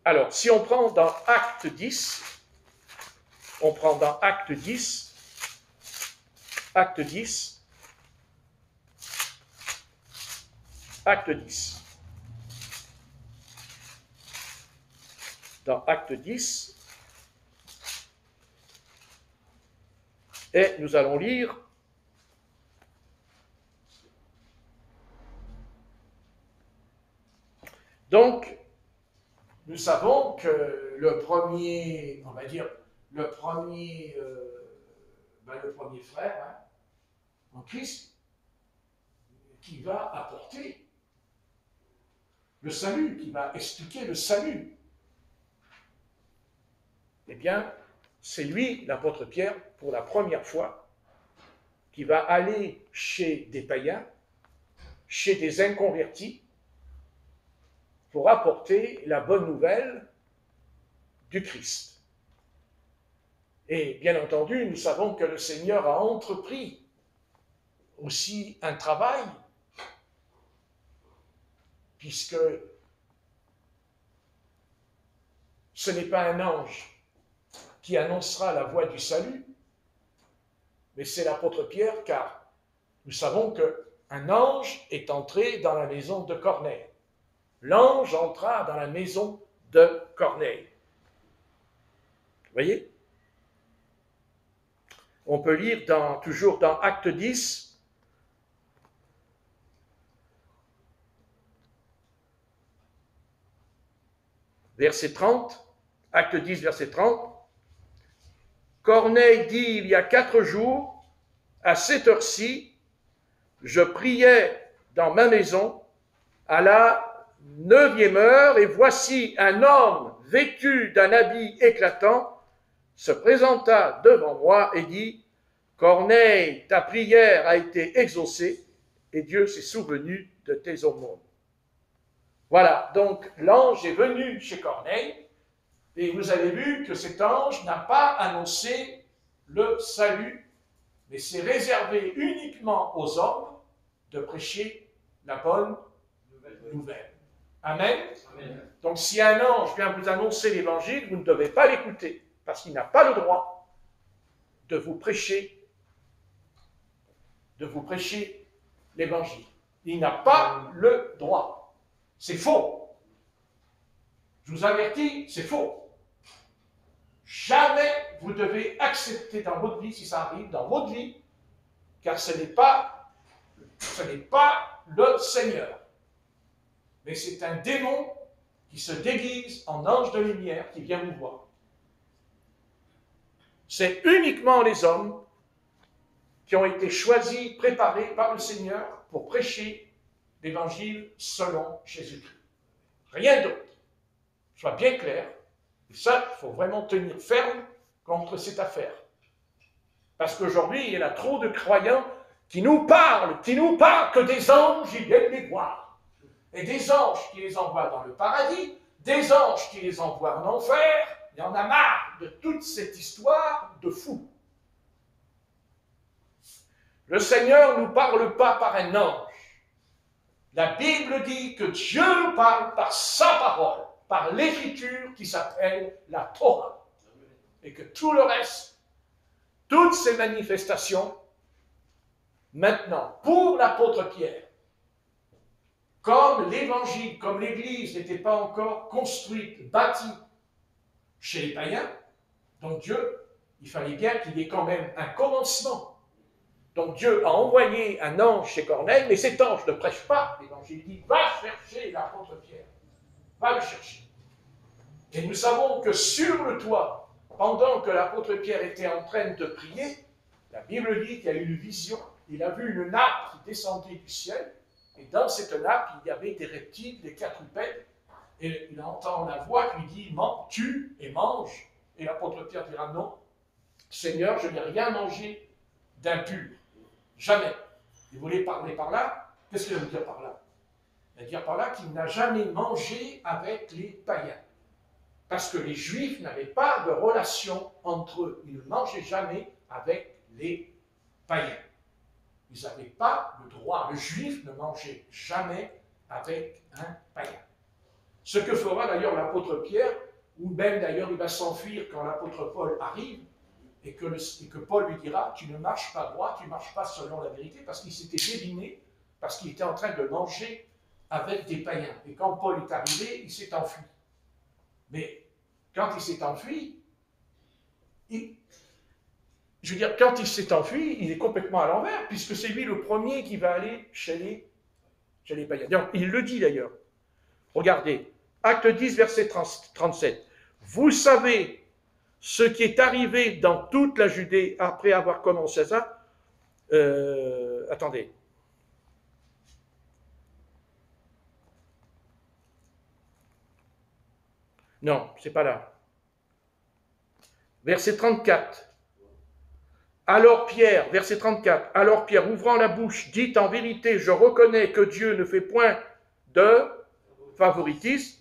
Alors, si on prend dans Acte 10, Acte 10, dans Acte 10, et nous allons lire donc, nous savons que le premier, on va dire, le premier frère, hein, en Christ, qui va apporter le salut, qui va expliquer le salut, eh bien, c'est lui, l'apôtre Pierre, pour la première fois, qui va aller chez des païens, chez des inconvertis, pour apporter la bonne nouvelle du Christ. Et bien entendu, nous savons que le Seigneur a entrepris aussi un travail, puisque ce n'est pas un ange qui annoncera la voie du salut, mais c'est l'apôtre Pierre, car nous savons qu'un ange est entré dans la maison de Corneille. L'ange entra dans la maison de Corneille. Vous voyez? On peut lire toujours dans Acte 10, verset 30, Acte 10, verset 30. Corneille dit, il y a 4 jours, à cette heure-ci, je priais dans ma maison à la 9e heure, et voici un homme vêtu d'un habit éclatant se présenta devant moi et dit, Corneille, ta prière a été exaucée et Dieu s'est souvenu de tes aumônes. Voilà, donc l'ange est venu chez Corneille et vous avez vu que cet ange n'a pas annoncé le salut, mais c'est réservé uniquement aux hommes de prêcher la bonne nouvelle. Amen. Amen. Donc si un ange vient vous annoncer l'évangile, vous ne devez pas l'écouter, parce qu'il n'a pas le droit de vous prêcher l'évangile. Il n'a pas le droit. C'est faux. Je vous avertis, c'est faux. Jamais vous devez accepter dans votre vie, si ça arrive, dans votre vie, car ce n'est pas le Seigneur. Mais c'est un démon qui se déguise en ange de lumière qui vient vous voir. C'est uniquement les hommes qui ont été choisis, préparés par le Seigneur pour prêcher l'évangile selon Jésus-Christ. Rien d'autre. Soit bien clair. Et ça, il faut vraiment tenir ferme contre cette affaire. Parce qu'aujourd'hui, il y a trop de croyants qui nous parlent que des anges, ils viennent les voir. Et des anges qui les envoient dans le paradis, des anges qui les envoient en enfer. Il y en a marre de toute cette histoire de fou. Le Seigneur ne nous parle pas par un ange. La Bible dit que Dieu nous parle par sa parole, par l'écriture qui s'appelle la Torah. Et que tout le reste, toutes ces manifestations, maintenant, pour l'apôtre Pierre, comme l'évangile, comme l'Église n'était pas encore construite, bâtie chez les païens, donc Dieu, il fallait bien qu'il y ait quand même un commencement. Donc Dieu a envoyé un ange chez Corneille, mais cet ange ne prêche pas l'évangile. Il dit, va chercher l'apôtre Pierre, va le chercher. Et nous savons que sur le toit, pendant que l'apôtre Pierre était en train de prier, la Bible dit qu'il y a eu une vision, il a vu une nappe qui descendait du ciel, et dans cette nappe, il y avait des reptiles, des quadrupèdes, et il entend la voix qui lui dit, tue et mange. Et l'apôtre Pierre dira, non, Seigneur, je n'ai rien mangé d'impur. Jamais. Il voulait parler par là. Qu'est-ce qu'il veut dire par là? Il veut dire par là qu'il n'a jamais mangé avec les païens. Parce que les Juifs n'avaient pas de relation entre eux. Ils ne mangeaient jamais avec les païens. Ils n'avaient pas le droit. Le Juif ne mangeait jamais avec un païen. Ce que fera d'ailleurs l'apôtre Pierre, ou même d'ailleurs il va s'enfuir quand l'apôtre Paul arrive, et que Paul lui dira, tu ne marches pas droit, tu ne marches pas selon la vérité, parce qu'il s'était déviné, parce qu'il était en train de manger avec des païens. Et quand Paul est arrivé, il s'est enfui. Mais quand il s'est enfui, quand il s'est enfui, il est complètement à l'envers, puisque c'est lui le premier qui va aller chez les païens. Donc, il le dit d'ailleurs. Regardez, Acte 10, verset 37. Vous savez ce qui est arrivé dans toute la Judée après avoir commencé ça. Attendez. Non, c'est pas là. Verset 34. Alors Pierre, verset 34, alors Pierre, ouvrant la bouche, dit en vérité, je reconnais que Dieu ne fait point de favoritisme,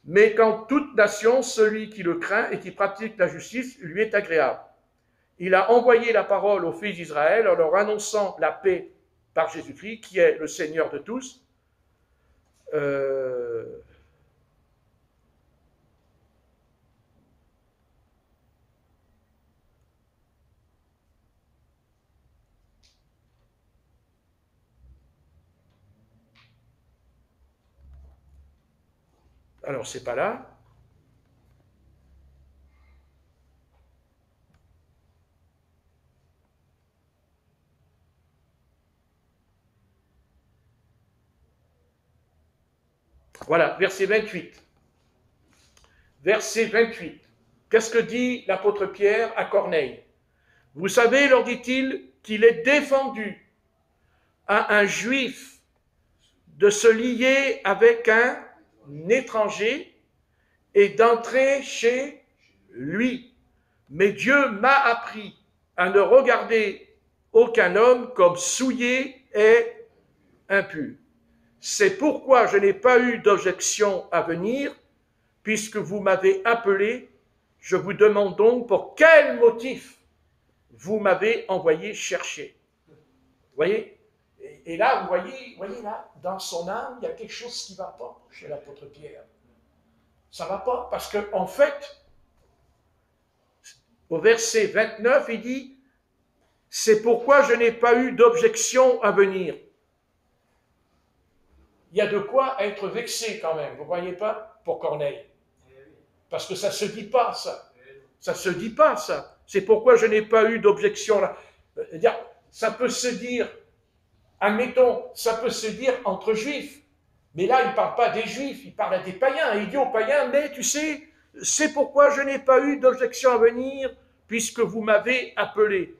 mais qu'en toute nation, celui qui le craint et qui pratique la justice lui est agréable. Il a envoyé la parole aux fils d'Israël en leur annonçant la paix par Jésus-Christ, qui est le Seigneur de tous. Alors, c'est pas là. Voilà, verset 28. Verset 28. Qu'est-ce que dit l'apôtre Pierre à Corneille? Vous savez, leur dit-il, qu'il est défendu à un juif de se lier avec un étranger et d'entrer chez lui. Mais Dieu m'a appris à ne regarder aucun homme comme souillé et impur. C'est pourquoi je n'ai pas eu d'objection à venir, puisque vous m'avez appelé. Je vous demande donc pour quel motif vous m'avez envoyé chercher. Vous voyez? Et là, vous voyez là, dans son âme, il y a quelque chose qui ne va pas chez l'apôtre Pierre. Ça ne va pas, parce qu'en fait, au verset 29, il dit « C'est pourquoi je n'ai pas eu d'objection à venir. » Il y a de quoi être vexé quand même, vous ne voyez pas, pour Corneille. Parce que ça ne se dit pas, ça. Ça ne se dit pas, ça. C'est pourquoi je n'ai pas eu d'objection là. Ça peut se dire, admettons, ça peut se dire entre juifs. Mais là, il ne parle pas des juifs, il parle à des païens. Il dit aux païens, mais tu sais, c'est pourquoi je n'ai pas eu d'objection à venir, puisque vous m'avez appelé.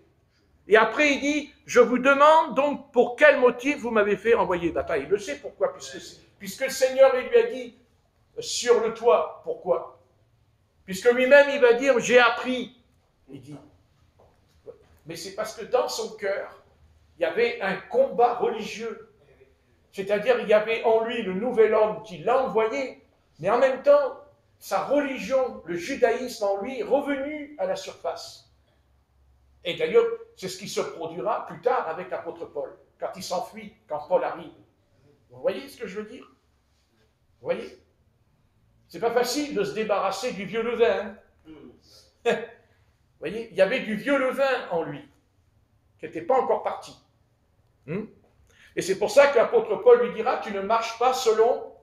Et après, il dit, je vous demande donc pour quel motif vous m'avez fait envoyer. Il le sait pourquoi, puisque le Seigneur il lui a dit, sur le toit, pourquoi? Puisque lui-même, il va dire, j'ai appris. Il dit, mais c'est parce que dans son cœur, il y avait un combat religieux. C'est-à-dire, il y avait en lui le nouvel homme qui l'a envoyé, mais en même temps, sa religion, le judaïsme en lui, est revenu à la surface. Et d'ailleurs, c'est ce qui se produira plus tard avec l'apôtre Paul, quand il s'enfuit, quand Paul arrive. Vous voyez ce que je veux dire? Vous voyez? C'est pas facile de se débarrasser du vieux levain. Vous voyez? Il y avait du vieux levain en lui, qui n'était pas encore parti. Et c'est pour ça que l'apôtre Paul lui dira, tu ne marches pas selon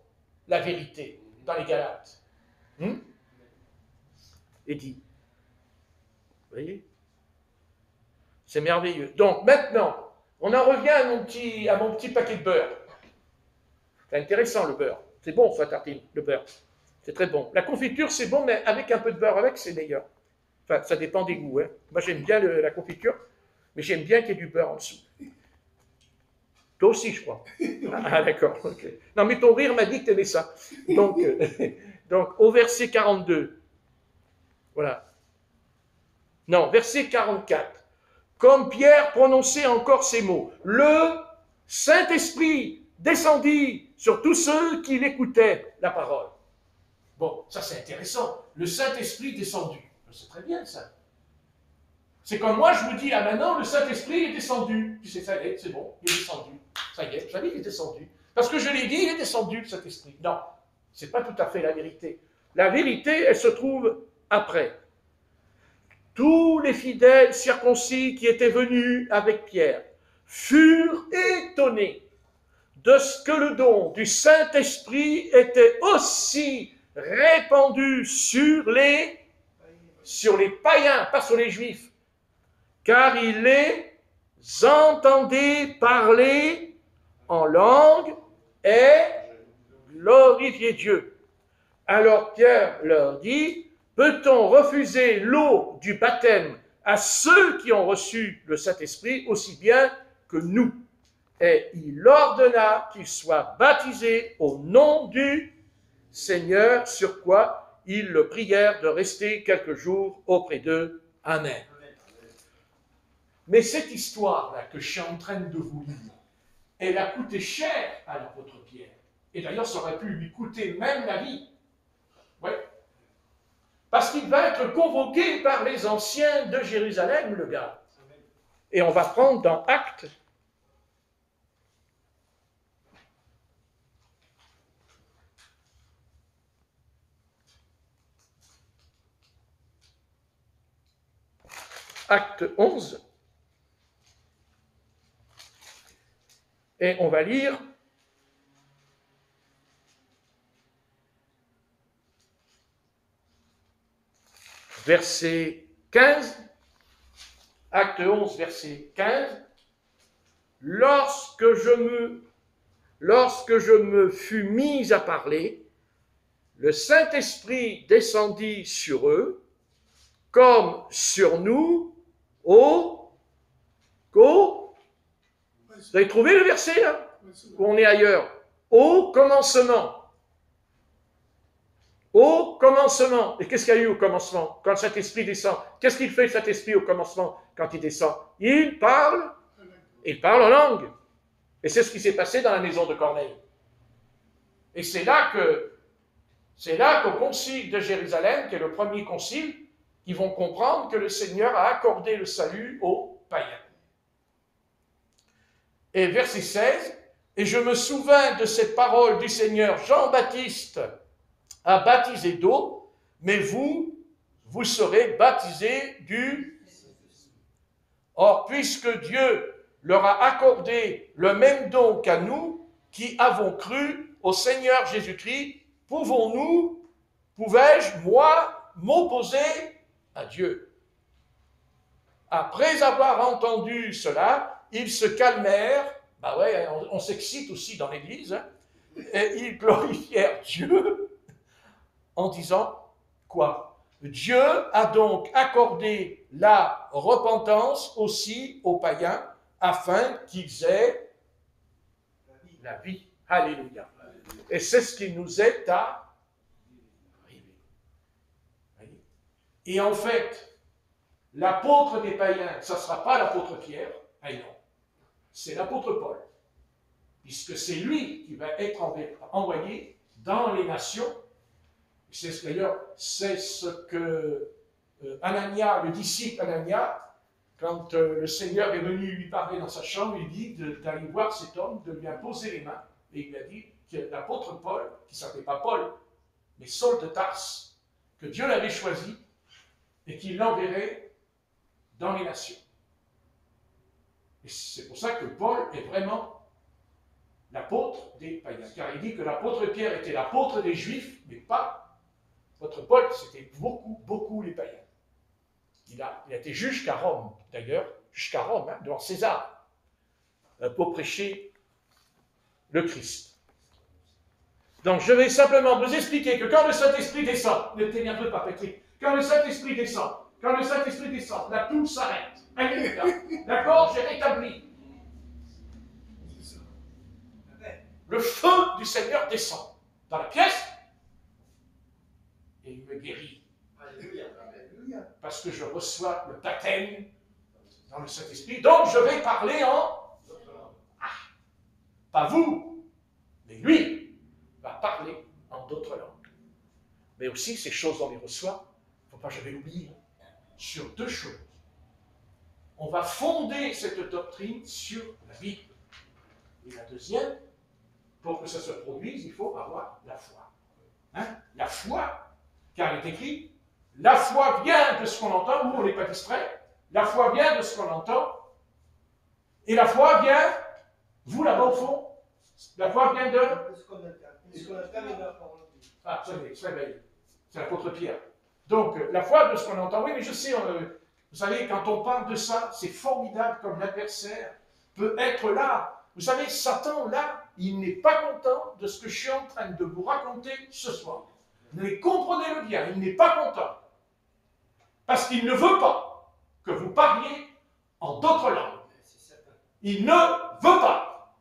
la vérité, dans les Galates. Et dit. Vous voyez? C'est merveilleux. Donc maintenant, on en revient à mon petit paquet de beurre. C'est intéressant le beurre. C'est bon ça, tartine, le beurre. C'est très bon. La confiture, c'est bon, mais avec un peu de beurre avec, c'est meilleur. Enfin, ça dépend des goûts. Moi, j'aime bien la confiture, mais j'aime bien qu'il y ait du beurre en dessous. Toi aussi, je crois. Ah, d'accord. Okay. Non, mais ton rire m'a dit que tu aimais ça. Donc, au verset 42. Voilà. Non, verset 44. Comme Pierre prononçait encore ces mots, le Saint-Esprit descendit sur tous ceux qui l'écoutaient, la parole. Bon, ça c'est intéressant. Le Saint-Esprit descendu. C'est très bien ça. C'est comme moi, je vous dis, ah maintenant, le Saint-Esprit est descendu. Tu sais, ça y est, c'est bon, il est descendu. Ça y est, vous savez, il est descendu. Parce que je l'ai dit, il est descendu, le Saint-Esprit. Non, ce n'est pas tout à fait la vérité. La vérité, elle se trouve après. Tous les fidèles circoncis qui étaient venus avec Pierre furent étonnés de ce que le don du Saint-Esprit était aussi répandu sur les païens, pas sur les juifs, car ils les entendaient parler en langue et glorifier Dieu. Alors Pierre leur dit, peut-on refuser l'eau du baptême à ceux qui ont reçu le Saint-Esprit aussi bien que nous? Et il ordonna qu'ils soient baptisés au nom du Seigneur, sur quoi ils le prièrent de rester quelques jours auprès d'eux. Amen. Mais cette histoire-là que je suis en train de vous lire, elle a coûté cher à l'apôtre Pierre. Et d'ailleurs, ça aurait pu lui coûter même la vie. Oui. Parce qu'il va être convoqué par les anciens de Jérusalem, le gars. Et on va prendre dans Actes. Acte 11. Et on va lire verset 15, acte 11, verset 15, lorsque je me fus mis à parler, le Saint-Esprit descendit sur eux, comme sur nous, vous avez trouvé le verset là? Où on est ailleurs. Au commencement. Au commencement. Et qu'est-ce qu'il y a eu au commencement, quand le Saint-Esprit descend? Qu'est-ce qu'il fait, le Saint-Esprit, au commencement, quand il descend? Il parle en langue. Et c'est ce qui s'est passé dans la maison de Corneille. Et c'est là qu'au concile de Jérusalem, qui est le premier concile, ils vont comprendre que le Seigneur a accordé le salut aux païens. Et verset 16, « Et je me souvins de cette parole du Seigneur, Jean-Baptiste a baptisé d'eau, mais vous serez baptisés du... Or, puisque Dieu leur a accordé le même don qu'à nous, qui avons cru au Seigneur Jésus-Christ, pouvais-je, moi, m'opposer à Dieu? Après avoir entendu cela, ils se calmèrent. Ben ouais, on s'excite aussi dans l'Église. Hein, et ils glorifièrent Dieu en disant quoi? Dieu a donc accordé la repentance aussi aux païens afin qu'ils aient la vie. Alléluia. Et c'est ce qui nous est arrivé. Et en fait, l'apôtre des païens, ça ne sera pas l'apôtre Pierre, ah non, c'est l'apôtre Paul, puisque c'est lui qui va être envoyé dans les nations. D'ailleurs, c'est ce que Anania, le disciple Anania, quand le Seigneur est venu lui parler dans sa chambre, il dit d'aller voir cet homme, de lui imposer les mains, et il a dit que l'apôtre Paul, qui ne s'appelait pas Paul, mais Saul de Tarse, que Dieu l'avait choisi, et qu'il l'enverrait dans les nations. Et c'est pour ça que Paul est vraiment l'apôtre des païens. Car il dit que l'apôtre Pierre était l'apôtre des Juifs, mais pas l'apôtre Paul, c'était beaucoup les païens. Il a été jusqu'à Rome, d'ailleurs, jusqu'à Rome, hein, devant César, pour prêcher le Christ. Donc je vais simplement vous expliquer que quand le Saint-Esprit descend, ne t'énerve pas, Patrick, quand le Saint-Esprit descend, là tout s'arrête. Alléluia. D'accord, j'ai rétabli. Le feu du Seigneur descend dans la pièce et il me guérit. Alléluia. Parce que je reçois le baptême dans le Saint-Esprit. Donc je vais parler en... pas vous, mais lui va parler en d'autres langues. Mais aussi, ces choses on les reçoit, il ne faut pas jamais l'oublier, sur deux choses. On va fonder cette doctrine sur la Bible. Et la deuxième, pour que ça se produise, il faut avoir la foi. Hein? La foi, car il est écrit, la foi vient de ce qu'on entend, nous on n'est pas distrait, la foi vient de ce qu'on entend, et la foi vient, vous là-bas au fond, la foi vient de... Ah, c'est l'apôtre Pierre. Donc, la foi de ce qu'on entend, oui, mais je sais, vous savez, quand on parle de ça, c'est formidable comme l'adversaire peut être là. Vous savez, Satan, là, il n'est pas content de ce que je suis en train de vous raconter ce soir. Mais comprenez-le bien, il n'est pas content. Parce qu'il ne veut pas que vous parliez en d'autres langues. Il ne veut pas.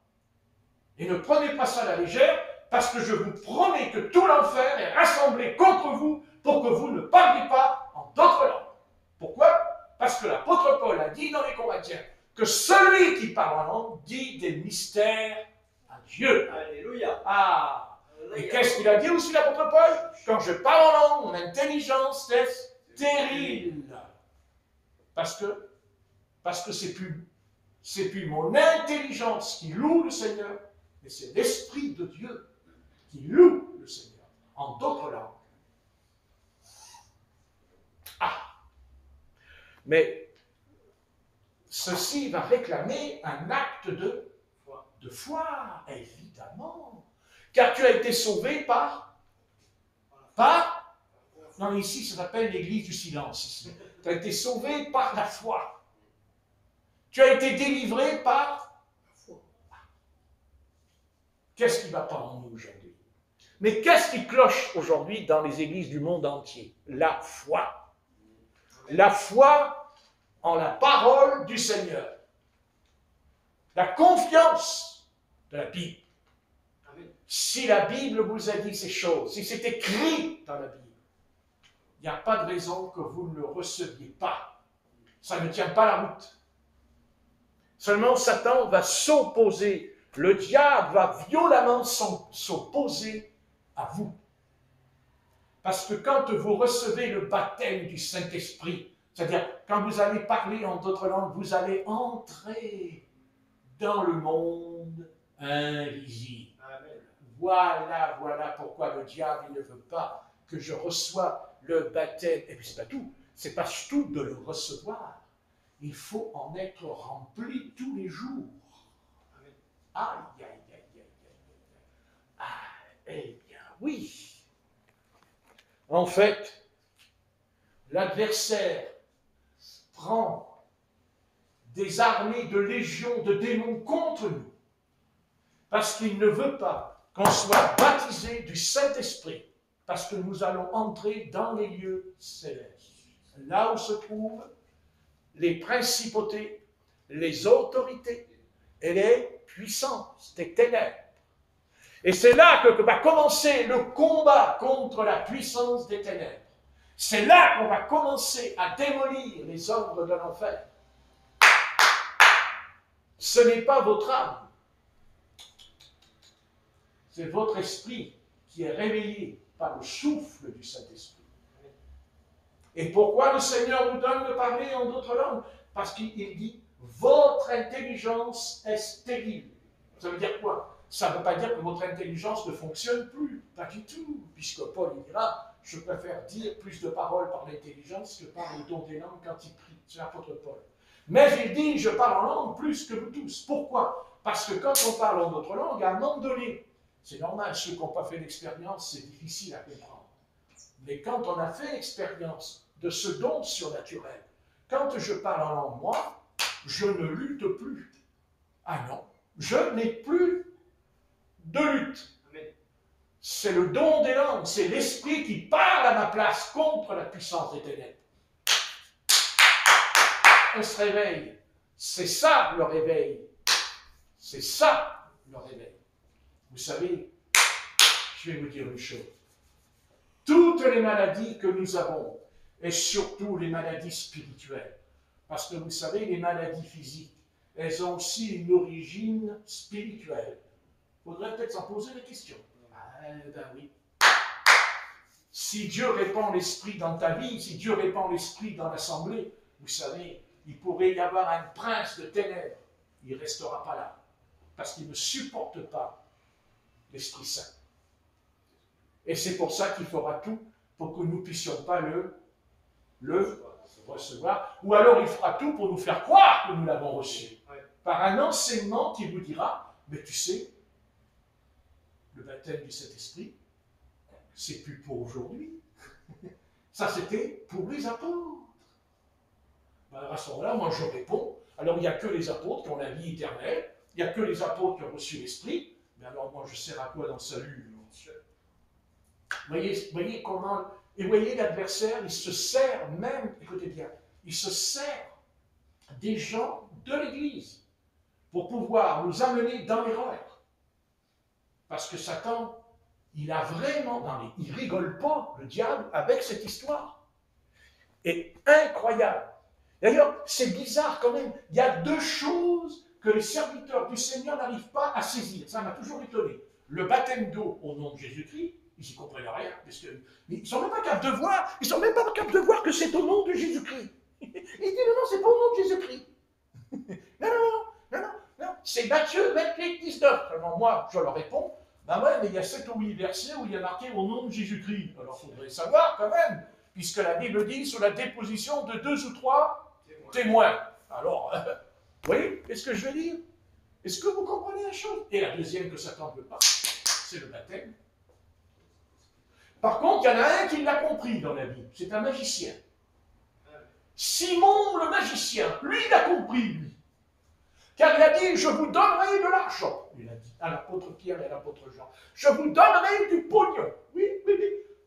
Et ne prenez pas ça à la légère, parce que je vous promets que tout l'enfer est rassemblé contre vous pour que vous ne parliez pas en d'autres langues. Pourquoi? Parce que l'apôtre Paul a dit dans les Corinthiens que celui qui parle en langue dit des mystères à Dieu. Alléluia. Ah. Et qu'est-ce qu'il a dit aussi l'apôtre Paul? Quand je parle en langue, mon intelligence est terrible. Parce que c'est plus mon intelligence qui loue le Seigneur, mais c'est l'Esprit de Dieu qui loue le Seigneur en d'autres langues. Ah. Mais ceci va réclamer un acte de foi, évidemment. Car tu as été sauvé par... Non, ici, ça s'appelle l'église du silence. Ici. Tu as été sauvé par la foi. Tu as été délivré par la foi. Qu'est-ce qui ne va pas en nous aujourd'hui? Mais qu'est-ce qui cloche aujourd'hui dans les églises du monde entier? La foi. La foi en la parole du Seigneur. La confiance de la Bible. Si la Bible vous a dit ces choses, si c'est écrit dans la Bible, il n'y a pas de raison que vous ne le receviez pas. Ça ne tient pas la route. Seulement, Satan va s'opposer. Le diable va violemment s'opposer à vous. Parce que quand vous recevez le baptême du Saint-Esprit, c'est-à-dire quand vous allez parler en d'autres langues, vous allez entrer dans le monde invisible. Amen. Voilà pourquoi le diable ne veut pas que je reçoive le baptême. Et puis c'est pas tout, c'est pas tout de le recevoir. Il faut en être rempli tous les jours. Amen. Aïe, aïe, aïe, aïe, aïe. Ah, eh bien, oui. En fait, l'adversaire prend des armées de légions de démons contre nous, parce qu'il ne veut pas qu'on soit baptisé du Saint-Esprit, parce que nous allons entrer dans les lieux célestes, là où se trouvent les principautés, les autorités et les puissances des ténèbres. Et c'est là que va commencer le combat contre la puissance des ténèbres. C'est là qu'on va commencer à démolir les œuvres de l'enfer. Ce n'est pas votre âme, c'est votre esprit qui est réveillé par le souffle du Saint-Esprit. Et pourquoi le Seigneur nous donne de parler en d'autres langues? Parce qu'il dit, votre intelligence est stérile. Ça veut dire quoi? Ça ne veut pas dire que votre intelligence ne fonctionne plus, pas du tout, puisque Paul il dira, je préfère dire plus de paroles par l'intelligence que par le don des langues quand il prie. C'est l'apôtre Paul. Mais il dit, je parle en langue plus que vous tous. Pourquoi? Parce que quand on parle en d'autres langues, à un moment donné, c'est normal, ceux qui n'ont pas fait l'expérience, c'est difficile à comprendre. Mais quand on a fait l'expérience de ce don surnaturel, quand je parle en langue, moi, je ne lutte plus. Ah non, je n'ai plus de lutte. C'est le don des langues, c'est l'esprit qui parle à ma place contre la puissance des ténèbres. On se réveille. C'est ça le réveil. C'est ça le réveil. Vous savez, je vais vous dire une chose. Toutes les maladies que nous avons, et surtout les maladies spirituelles, parce que vous savez, les maladies physiques, elles ont aussi une origine spirituelle. Il faudrait peut-être s'en poser la question. Ben oui. Si Dieu répand l'esprit dans ta vie, si Dieu répand l'esprit dans l'assemblée, vous savez, il pourrait y avoir un prince de ténèbres. Il ne restera pas là, parce qu'il ne supporte pas l'Esprit Saint. Et c'est pour ça qu'il fera tout pour que nous ne puissions pas le recevoir. Ou alors il fera tout pour nous faire croire que nous l'avons reçu. Par un enseignement qui vous dira, mais tu sais, le baptême du Saint-Esprit, c'est plus pour aujourd'hui. Ça, c'était pour les apôtres. Ben, à ce moment-là, moi, je réponds. Alors, il n'y a que les apôtres qui ont la vie éternelle. Il n'y a que les apôtres qui ont reçu l'Esprit. Mais alors, moi, je sers à quoi dans le salut? Voyez comment... Et voyez, l'adversaire, il se sert même, écoutez bien, il se sert des gens de l'Église pour pouvoir nous amener dans l'erreur. Parce que Satan, il a vraiment... Non, mais il rigole pas, le diable, avec cette histoire. Et incroyable. D'ailleurs, c'est bizarre quand même. Il y a deux choses que les serviteurs du Seigneur n'arrivent pas à saisir. Ça m'a toujours étonné. Le baptême d'eau au nom de Jésus-Christ, ils n'y comprennent rien. Parce que, ils ne sont même pas capables de voir. Ils ne sont même pas capables de voir que c'est au nom de Jésus-Christ. Ils disent non, c'est pas au nom de Jésus-Christ. Non. C'est Matthieu 28, 19. Alors moi, je leur réponds, ben ouais, mais il y a 7 ou 8 versets où il y a marqué au nom de Jésus-Christ. Alors il faudrait savoir quand même, puisque la Bible dit sur la déposition de 2 ou 3 témoins. Alors, vous voyez, qu'est-ce que je veux dire? Est-ce que vous comprenez la chose? Et la deuxième que Satan ne veut pas, c'est le baptême. Par contre, il y en a un qui l'a compris dans la Bible, c'est un magicien. Simon le magicien, lui, il a compris, lui. Car il a dit, je vous donnerai de l'argent. Il a dit à l'apôtre Pierre et à l'apôtre Jean, je vous donnerai du pognon. Oui,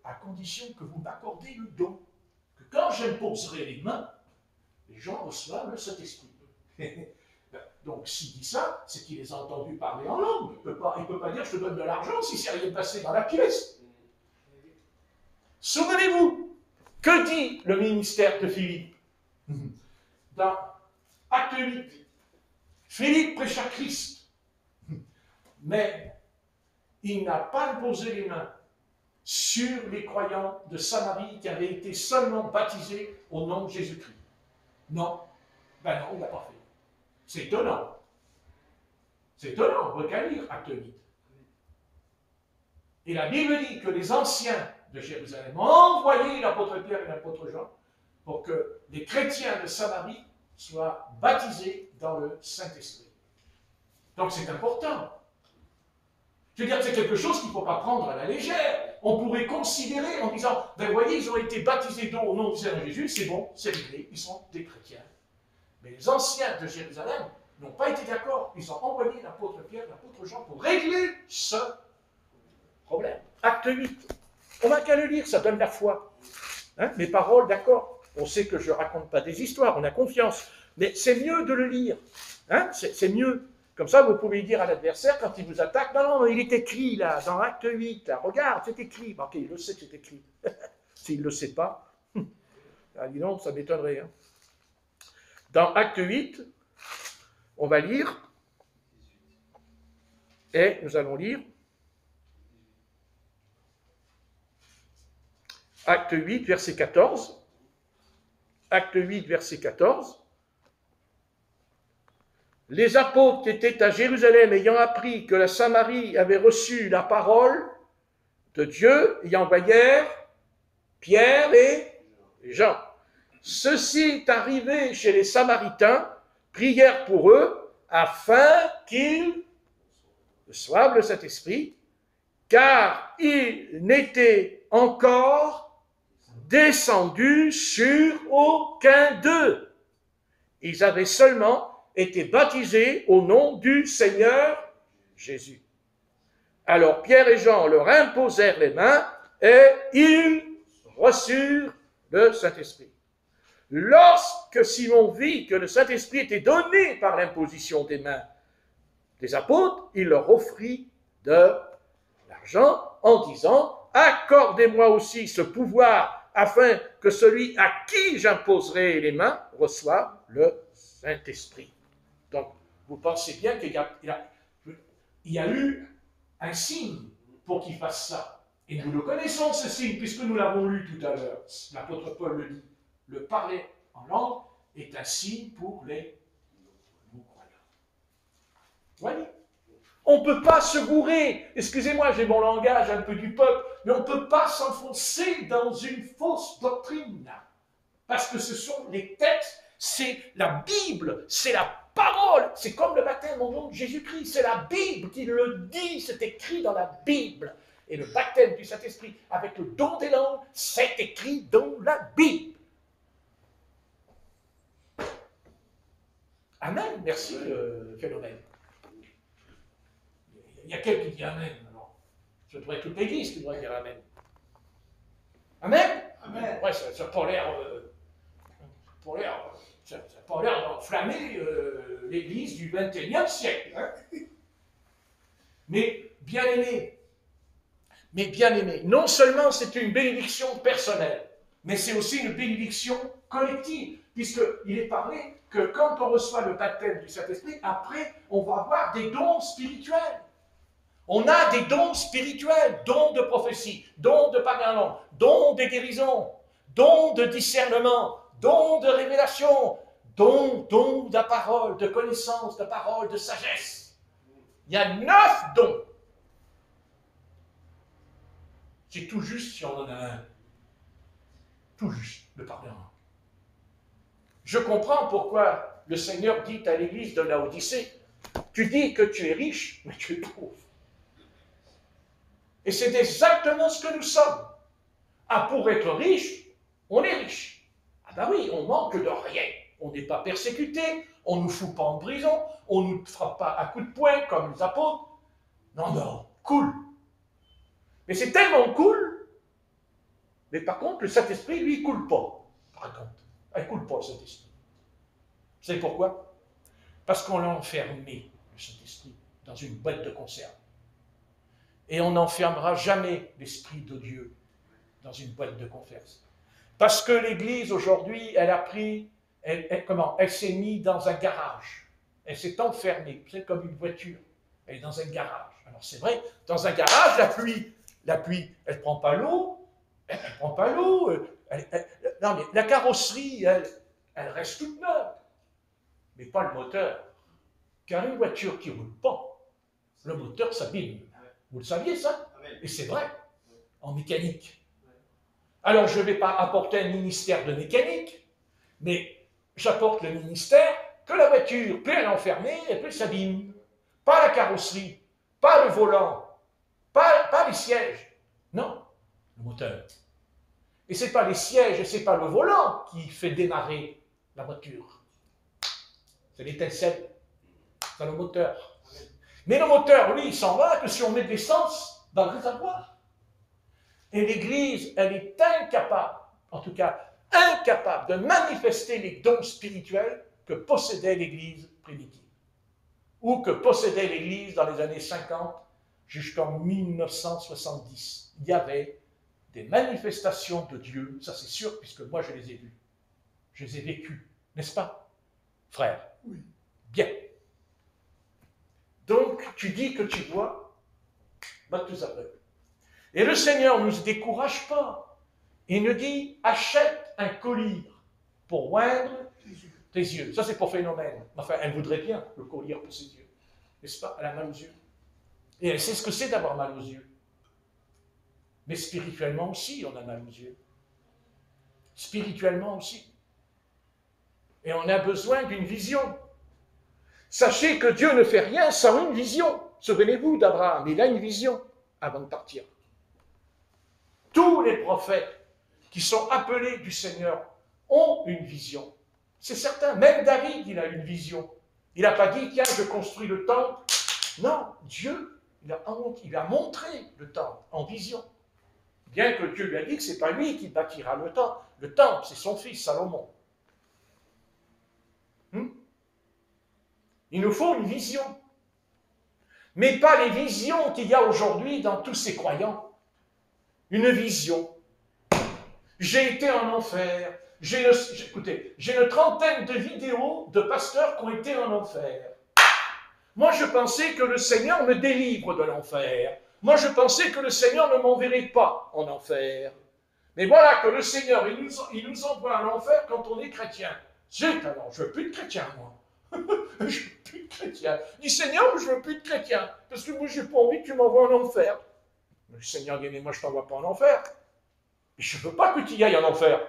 à condition que vous m'accordez le don. Que quand j'imposerai les mains, les gens reçoivent le Saint-Esprit. Donc, s'il dit ça, c'est qu'il les a entendus parler en langue. Il ne peut pas dire, je te donne de l'argent si c'est rien passé dans la pièce. Souvenez-vous, que dit le ministère de Philippe? Dans Acte 8, Philippe prêcha Christ, mais il n'a pas posé les mains sur les croyants de Samarie qui avaient été seulement baptisés au nom de Jésus-Christ? Non. Ben non, il n'a pas fait. C'est étonnant. C'est étonnant, on peut qu'à lire Acte 8. Et la Bible dit que les anciens de Jérusalem ont envoyé l'apôtre Pierre et l'apôtre Jean pour que les chrétiens de Samarie soient baptisés dans le Saint-Esprit. Donc c'est important. Je veux dire, c'est quelque chose qu'il ne faut pas prendre à la légère. On pourrait considérer en disant, ben vous voyez, ils ont été baptisés d'eau au nom du Seigneur Jésus, c'est bon, c'est réglé, ils sont des chrétiens. Mais les anciens de Jérusalem n'ont pas été d'accord. Ils ont envoyé l'apôtre Pierre, l'apôtre Jean pour régler ce problème. Acte 8. On n'a qu'à le lire, ça donne la foi. Hein, mes paroles, d'accord. On sait que je ne raconte pas des histoires, on a confiance. Mais c'est mieux de le lire. Hein, c'est mieux. Comme ça, vous pouvez dire à l'adversaire, quand il vous attaque, non, non, il est écrit là, dans Acte 8, là, regarde, c'est écrit. Bon, ok, il le sait que c'est écrit. S'il ne le sait pas, dis donc, ça m'étonnerait. Hein. Dans Acte 8, on va lire, et nous allons lire Acte 8, verset 14. Acte 8, verset 14. Les apôtres qui étaient à Jérusalem ayant appris que la Samarie avait reçu la parole de Dieu, y envoyèrent Pierre et Jean. Ceci est arrivé chez les Samaritains, prièrent pour eux, afin qu'ils reçoivent le Saint-Esprit, car il n'était encore descendu sur aucun d'eux. Ils avaient seulement été baptisés au nom du Seigneur Jésus. Alors Pierre et Jean leur imposèrent les mains et ils reçurent le Saint-Esprit. Lorsque Simon vit que le Saint-Esprit était donné par l'imposition des mains des apôtres, il leur offrit de l'argent en disant « Accordez-moi aussi ce pouvoir afin que celui à qui j'imposerai les mains reçoive le Saint-Esprit. » Donc, vous pensez bien qu'il y a eu un signe pour qu'il fasse ça. Et nous le connaissons, ce signe, puisque nous l'avons lu tout à l'heure. L'apôtre Paul le dit. Le parler en langue est un signe pour les non-croyants. Voyez, on ne peut pas se bourrer. Excusez-moi, j'ai mon langage un peu du peuple, mais on ne peut pas s'enfoncer dans une fausse doctrine. Parce que ce sont les textes, c'est la Bible, c'est la parole. C'est comme le baptême au nom de Jésus-Christ. C'est la Bible qui le dit, c'est écrit dans la Bible. Et le baptême du Saint-Esprit avec le don des langues, c'est écrit dans la Bible. Amen, merci Phénomène. Il y a quelqu'un qui dit Amen. Alors, ce devrait être toute l'Église qui devrait dire Amen. Amen. Amen. Ouais, ça n'a pas l'air d'enflammer l'Église du XXIe siècle. Hein? Mais bien aimé, non seulement c'est une bénédiction personnelle, mais c'est aussi une bénédiction collective, puisqu'il est parlé que quand on reçoit le baptême du Saint-Esprit, après, on va avoir des dons spirituels. On a des dons spirituels, dons de prophétie, dons de parler, dons de guérison, dons de discernement, dons de révélation, dons de la parole, de connaissance, de parole, de sagesse. Il y a 9 dons. C'est tout juste si on en a un. Tout juste, de parler en langue. Je comprends pourquoi le Seigneur dit à l'église de Laodicée, tu dis que tu es riche, mais tu es pauvre. Et c'est exactement ce que nous sommes. Ah, pour être riche, on est riche. Ah ben oui, on manque de rien. On n'est pas persécuté, on ne nous fout pas en prison, on ne nous frappe pas à coups de poing comme les apôtres. Non, cool. Mais c'est tellement cool. Mais par contre, le Saint-Esprit, lui, il ne coule pas. Par contre, il ne coule pas, le Saint-Esprit. Vous savez pourquoi? Parce qu'on l'a enfermé, le Saint-Esprit, dans une boîte de conserve. Et on n'enfermera jamais l'Esprit de Dieu dans une boîte de conserve. Parce que l'Église, aujourd'hui, elle a pris, elle s'est mise dans un garage. Elle s'est enfermée, c'est comme une voiture. Elle est dans un garage. Alors c'est vrai, dans un garage, la pluie La pluie, elle ne prend pas l'eau. Elle ne prend pas l'eau. Non, mais la carrosserie, elle reste toute neuve. Mais pas le moteur. Car une voiture qui ne roule pas, le moteur s'abîme. Vous le saviez, ça? Et c'est vrai, en mécanique. Alors, je ne vais pas apporter un ministère de mécanique, mais j'apporte le ministère que la voiture, plus elle est enfermée, et plus elle s'abîme. Pas la carrosserie, pas le volant, pas les sièges. Non, le moteur. Et ce n'est pas les sièges et ce n'est pas le volant qui fait démarrer la voiture. C'est l'étincelle, c'est le moteur. Mais le moteur, lui, il s'en va que si on met de l'essence dans le réservoir. Et l'Église, elle est incapable, en tout cas incapable de manifester les dons spirituels que possédait l'Église primitive. Ou que possédait l'Église dans les années 50 jusqu'en 1970. Il y avait des manifestations de Dieu, ça c'est sûr, puisque moi je les ai vues. Je les ai vécues, n'est-ce pas, frère? Oui. Bien. Donc, tu dis que tu vois tous aveugles. Et le Seigneur ne nous décourage pas. Il nous dit, achète un collier pour oindre tes yeux. Ça, c'est pour Phénomène. Enfin, elle voudrait bien le collier pour ses yeux. N'est-ce pas? Elle a mal aux yeux. Et elle sait ce que c'est d'avoir mal aux yeux. Mais spirituellement aussi, on a mal aux yeux. Spirituellement aussi. Et on a besoin d'une vision. Sachez que Dieu ne fait rien sans une vision. Souvenez-vous d'Abraham, il a une vision avant de partir. Tous les prophètes qui sont appelés du Seigneur ont une vision. C'est certain, même David, il a une vision. Il n'a pas dit, tiens, je construis le temple. Non, Dieu, il a montré le temple en vision. Bien que Dieu lui a dit que ce n'est pas lui qui bâtira le temple. Le temple, c'est son fils, Salomon. Il nous faut une vision. Mais pas les visions qu'il y a aujourd'hui dans tous ces croyants. Une vision. J'ai été en enfer. Écoutez, j'ai une trentaine de vidéos de pasteurs qui ont été en enfer. Moi, je pensais que le Seigneur me délivre de l'enfer. Moi, je pensais que le Seigneur ne m'enverrait pas en enfer. Mais voilà que le Seigneur, il nous envoie en enfer quand on est chrétien. Zut, alors, je ne veux plus de chrétien, moi. Je ne veux plus de chrétien. Je dis, Seigneur, je ne veux plus de chrétien. Parce que moi, je n'ai pas envie que tu m'envoies en enfer. Le Seigneur dit, mais moi, je ne t'envoie pas en enfer. Mais je ne veux pas que tu y ailles en enfer.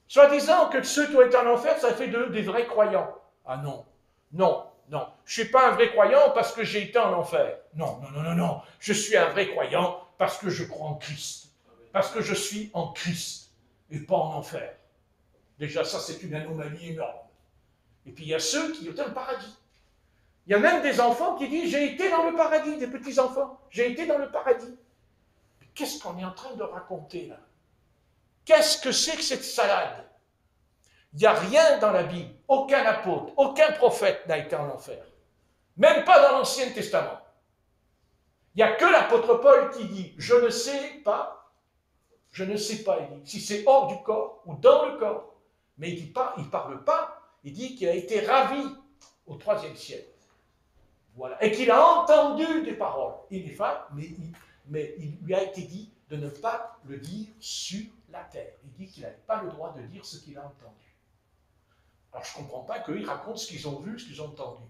Soit disant que ceux qui ont été en enfer, ça fait d'eux des vrais croyants. Ah non, non, non. Je ne suis pas un vrai croyant parce que j'ai été en enfer. Non, non, non, non, non. Je suis un vrai croyant parce que je crois en Christ. Parce que je suis en Christ et pas en enfer. Déjà, ça, c'est une anomalie énorme. Et puis, il y a ceux qui étaient dans le paradis. Il y a même des enfants qui disent, j'ai été dans le paradis, des petits-enfants. J'ai été dans le paradis. Mais qu'est-ce qu'on est en train de raconter, là? Qu'est-ce que c'est que cette salade? Il n'y a rien dans la Bible, aucun apôtre, aucun prophète n'a été en enfer. Même pas dans l'Ancien Testament. Il n'y a que l'apôtre Paul qui dit, je ne sais pas, il dit, si c'est hors du corps ou dans le corps. Mais il ne parle pas, il dit qu'il a été ravi au IIIe siècle. Voilà. Et qu'il a entendu des paroles. Il n'est pas, mais il lui a été dit de ne pas le dire sur la terre. Il dit qu'il n'avait pas le droit de dire ce qu'il a entendu. Alors je ne comprends pas qu'ils racontent ce qu'ils ont vu, ce qu'ils ont entendu.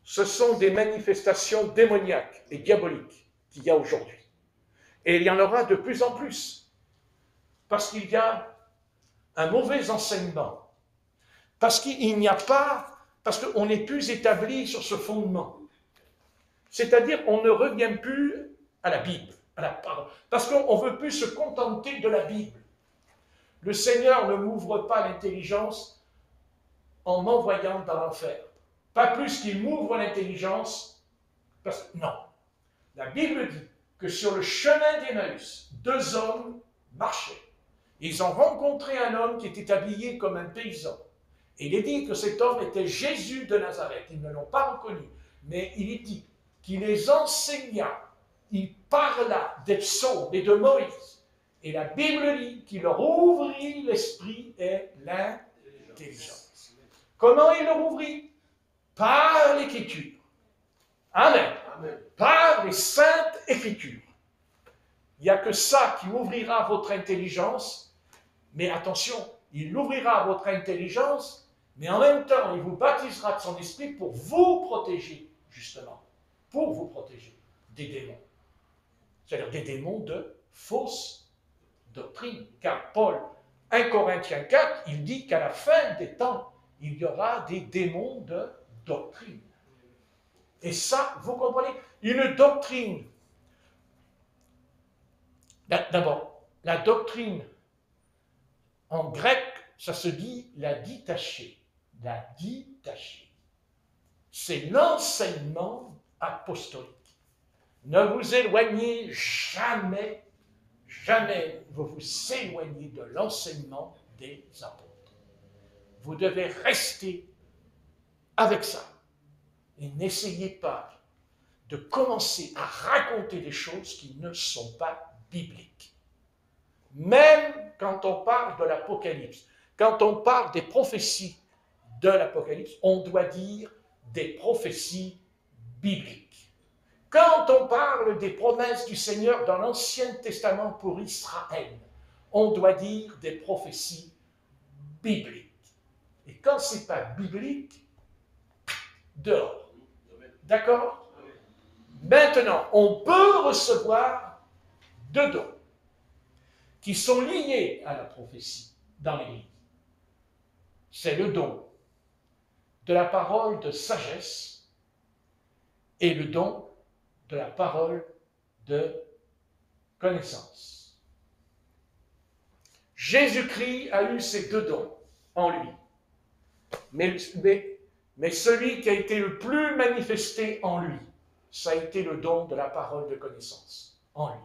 Ce sont des manifestations démoniaques et diaboliques qu'il y a aujourd'hui. Et il y en aura de plus en plus. Parce qu'il y a un mauvais enseignement. Parce qu'il n'y a pas, parce qu'on n'est plus établi sur ce fondement. C'est-à-dire, on ne revient plus à la Bible, à la parole. Parce qu'on ne veut plus se contenter de la Bible. Le Seigneur ne m'ouvre pas l'intelligence en m'envoyant dans l'enfer. Pas plus qu'il m'ouvre l'intelligence, parce que non. La Bible dit que sur le chemin d'Emmaüs, 2 hommes marchaient. Ils ont rencontré un homme qui était habillé comme un paysan. Et il est dit que cet homme était Jésus de Nazareth. Ils ne l'ont pas reconnu. Mais il est dit qu'il les enseigna. Il parla des psaumes et de Moïse. Et la Bible dit qu'il leur ouvrit l'esprit et l'intelligence. Comment il leur ouvrit? Par l'Écriture. Amen. par les saintes Écritures. Il n'y a que ça qui ouvrira votre intelligence, mais attention, il ouvrira votre intelligence, mais en même temps, il vous baptisera de son esprit pour vous protéger, justement, pour vous protéger des démons. C'est-à-dire des démons de fausses doctrines. Car Paul, 1 Corinthiens 4, il dit qu'à la fin des temps, il y aura des démons de doctrine. Et ça, vous comprenez, une doctrine. D'abord, la doctrine, en grec, ça se dit la ditachée. La ditachée. C'est l'enseignement apostolique. Ne vous éloignez jamais, jamais vous vous éloignez de l'enseignement des apôtres. Vous devez rester avec ça. Et n'essayez pas de commencer à raconter des choses qui ne sont pas bibliques. Même quand on parle de l'Apocalypse, quand on parle des prophéties de l'Apocalypse, on doit dire des prophéties bibliques. Quand on parle des promesses du Seigneur dans l'Ancien Testament pour Israël, on doit dire des prophéties bibliques. Et quand ce n'est pas biblique, dehors. D'accord? Maintenant, on peut recevoir deux dons qui sont liés à la prophétie dans l'Église. C'est le don de la parole de sagesse et le don de la parole de connaissance. Jésus-Christ a eu ces deux dons en lui. Mais celui qui a été le plus manifesté en lui, ça a été le don de la parole de connaissance en lui.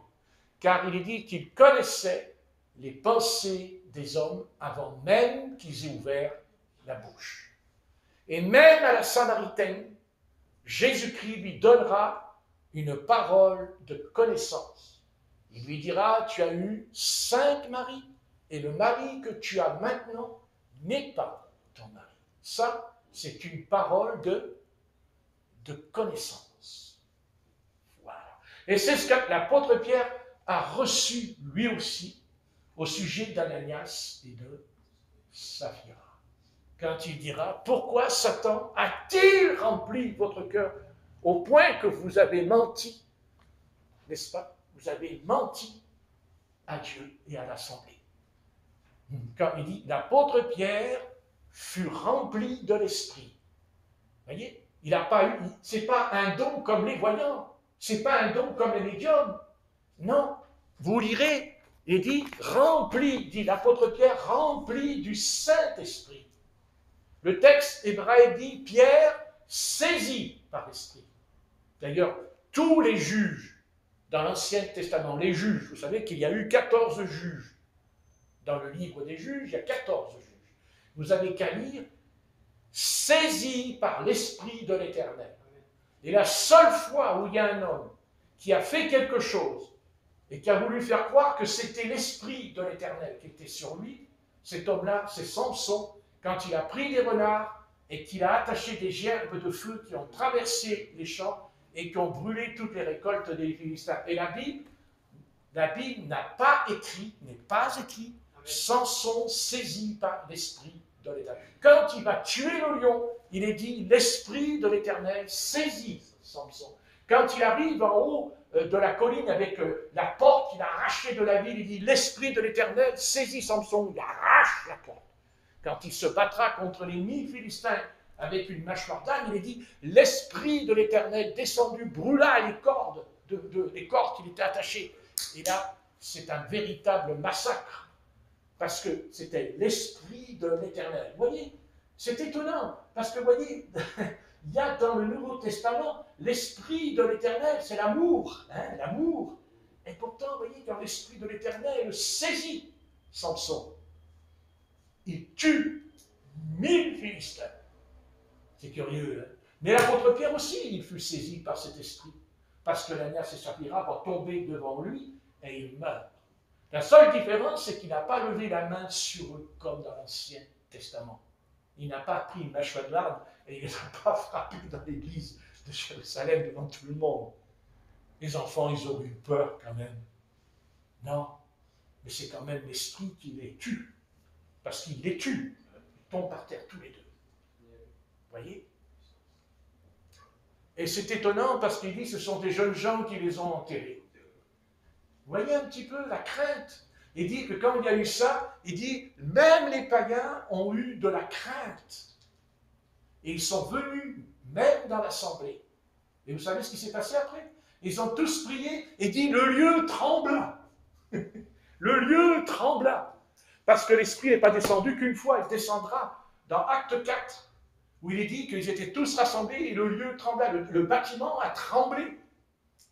Car il est dit qu'il connaissait les pensées des hommes avant même qu'ils aient ouvert la bouche. Et même à la Samaritaine, Jésus-Christ lui donnera une parole de connaissance. Il lui dira, tu as eu 5 maris, et le mari que tu as maintenant n'est pas ton mari. Ça, c'est une parole de connaissance. Voilà. Et c'est ce que l'apôtre Pierre a reçu lui aussi au sujet d'Ananias et de Saphira. Quand il dira, pourquoi Satan a-t-il rempli votre cœur au point que vous avez menti, n'est-ce pas? Vous avez menti à Dieu et à l'assemblée. Quand il dit, l'apôtre Pierre fut rempli de l'esprit. Vous voyez, il n'a pas eu, c'est pas un don comme les voyants, c'est pas un don comme les médiums. Non, vous lirez, il dit rempli, dit l'apôtre Pierre, rempli du Saint-Esprit. Le texte hébraïque dit Pierre saisi par l'Esprit. D'ailleurs, tous les juges dans l'Ancien Testament, les juges, vous savez qu'il y a eu 14 juges. Dans le livre des juges, il y a 14 juges. Vous avez qu'à lire saisi par l'Esprit de l'Éternel. Et la seule fois où il y a un homme qui a fait quelque chose et qui a voulu faire croire que c'était l'Esprit de l'Éternel qui était sur lui, cet homme-là, c'est Samson, quand il a pris des renards et qu'il a attaché des gerbes de feu qui ont traversé les champs et qui ont brûlé toutes les récoltes des Philistins. Et la Bible n'a pas écrit, n'est pas écrit, Samson saisi par l'Esprit de l'Éternel. Quand il va tuer le lion, il est dit l'Esprit de l'Éternel saisit Samson. Quand il arrive en haut de la colline avec la porte qu'il a arrachée de la ville, il dit l'Esprit de l'Éternel saisit Samson, il arrache la porte. Quand il se battra contre les 1000 Philistins avec une mâchoire d'âne, il est dit l'Esprit de l'Éternel descendu brûla les cordes, les cordes qu'il était attachées. Et là, c'est un véritable massacre, parce que c'était l'Esprit de l'Éternel. Vous voyez, c'est étonnant, parce que vous voyez, il y a dans le Nouveau Testament, l'Esprit de l'Éternel, c'est l'amour, hein, l'amour. Et pourtant, vous voyez, quand l'Esprit de l'Éternel saisit Samson, il tue 1000 Philistins. C'est curieux, hein? Mais l'apôtre Pierre aussi, il fut saisi par cet esprit, parce que l'Ananias et Saphira vont tomber devant lui et il meurt. La seule différence, c'est qu'il n'a pas levé la main sur eux comme dans l'Ancien Testament. Il n'a pas pris une mâchoire d'arbre et il ne les a pas frappés dans l'église de Jérusalem devant tout le monde. Les enfants, ils ont eu peur quand même. Non, mais c'est quand même l'esprit qui les tue. Parce qu'il les tue. Ils tombent par terre tous les deux. Vous voyez? Et c'est étonnant parce qu'il dit que ce sont des jeunes gens qui les ont enterrés. Vous voyez un petit peu la crainte. Il dit que quand il y a eu ça, il dit, même les païens ont eu de la crainte. Et ils sont venus, même dans l'assemblée. Et vous savez ce qui s'est passé après? Ils ont tous prié et dit, le lieu trembla. Le lieu trembla. Parce que l'Esprit n'est pas descendu qu'une fois, il descendra dans Acte 4, où il est dit qu'ils étaient tous rassemblés et le lieu trembla. Le bâtiment a tremblé. Vous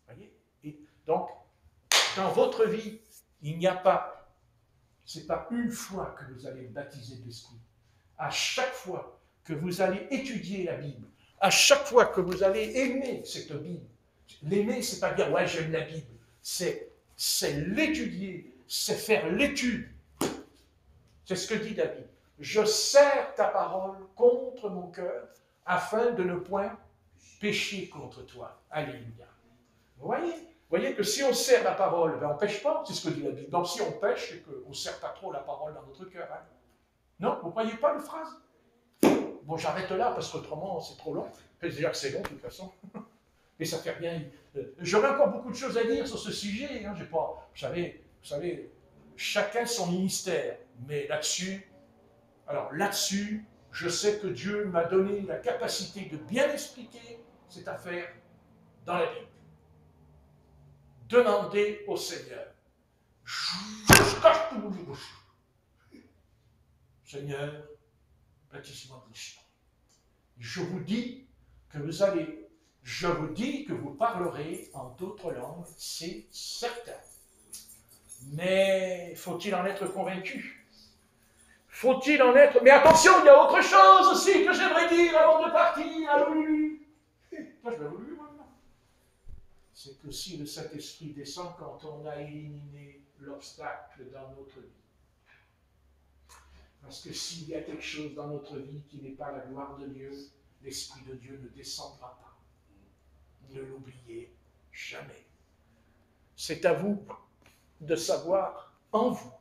voyez? Et donc, dans votre vie, il n'y a pas, c'est pas une fois que vous allez baptiser de l'Esprit. À chaque fois que vous allez étudier la Bible, à chaque fois que vous allez aimer cette Bible, l'aimer, c'est pas dire, ouais, j'aime la Bible, c'est l'étudier, c'est faire l'étude. C'est ce que dit David. Je serre ta parole contre mon cœur afin de ne point pécher contre toi. Alléluia. Vous voyez que si on serre la parole, ben on ne pêche pas, c'est ce que dit la Bible. Donc si on pêche, c'est qu'on ne serre pas trop la parole dans notre cœur. Hein. Non, vous ne croyez pas la phrase? Bon, j'arrête là parce qu'autrement c'est trop long. Déjà que c'est long de toute façon. Mais ça fait rien. J'aurais encore beaucoup de choses à dire sur ce sujet. Hein. J'ai pas, vous savez, chacun son ministère. Mais là-dessus, je sais que Dieu m'a donné la capacité de bien expliquer cette affaire dans la Bible. Demandez au Seigneur. Seigneur, baptise-moi de l'Esprit. Je vous dis que vous parlerez en d'autres langues, c'est certain. Mais faut-il en être convaincu? Faut-il en être... Mais attention, il y a autre chose aussi que j'aimerais dire avant de partir. Alléluia. Moi, je vais vous dire maintenant. C'est que si le Saint-Esprit descend quand on a éliminé l'obstacle dans notre vie. Parce que s'il y a quelque chose dans notre vie qui n'est pas la gloire de Dieu, l'Esprit de Dieu ne descendra pas. Ne l'oubliez jamais. C'est à vous de savoir en vous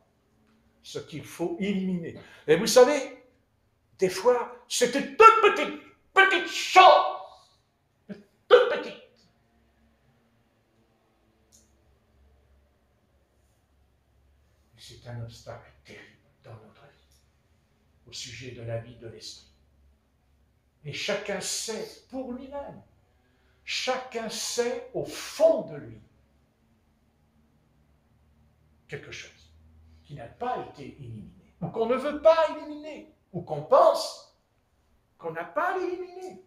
ce qu'il faut éliminer. Et vous savez, des fois, c'est une toute petite chose. Toute petite. C'est un obstacle terrible dans notre vie, au sujet de la vie de l'esprit. Et chacun sait pour lui-même. Chacun sait au fond de lui quelque chose qui n'a pas été éliminé, ou qu'on ne veut pas éliminer, ou qu'on pense qu'on n'a pas à l'éliminer.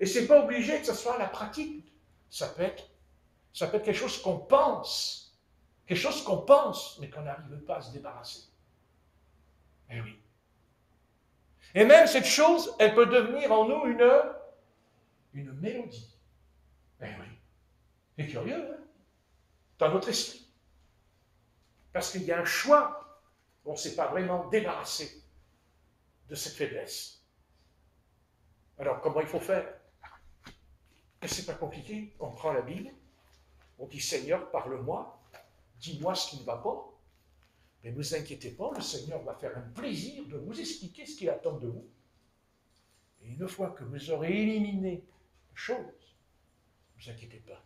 Et ce n'est pas obligé que ce soit la pratique. Ça peut être quelque chose qu'on pense, mais qu'on n'arrive pas à se débarrasser. Eh oui. Et même cette chose, elle peut devenir en nous une mélodie. Eh oui. C'est curieux, hein? Dans notre esprit. Parce qu'il y a un choix. On ne s'est pas vraiment débarrassé de cette faiblesse. Alors, comment il faut faire? Ce n'est pas compliqué. On prend la Bible, on dit, Seigneur, parle-moi, dis-moi ce qui ne va pas. Mais ne vous inquiétez pas, le Seigneur va faire un plaisir de vous expliquer ce qu'il attend de vous. Et une fois que vous aurez éliminé la chose, ne vous inquiétez pas.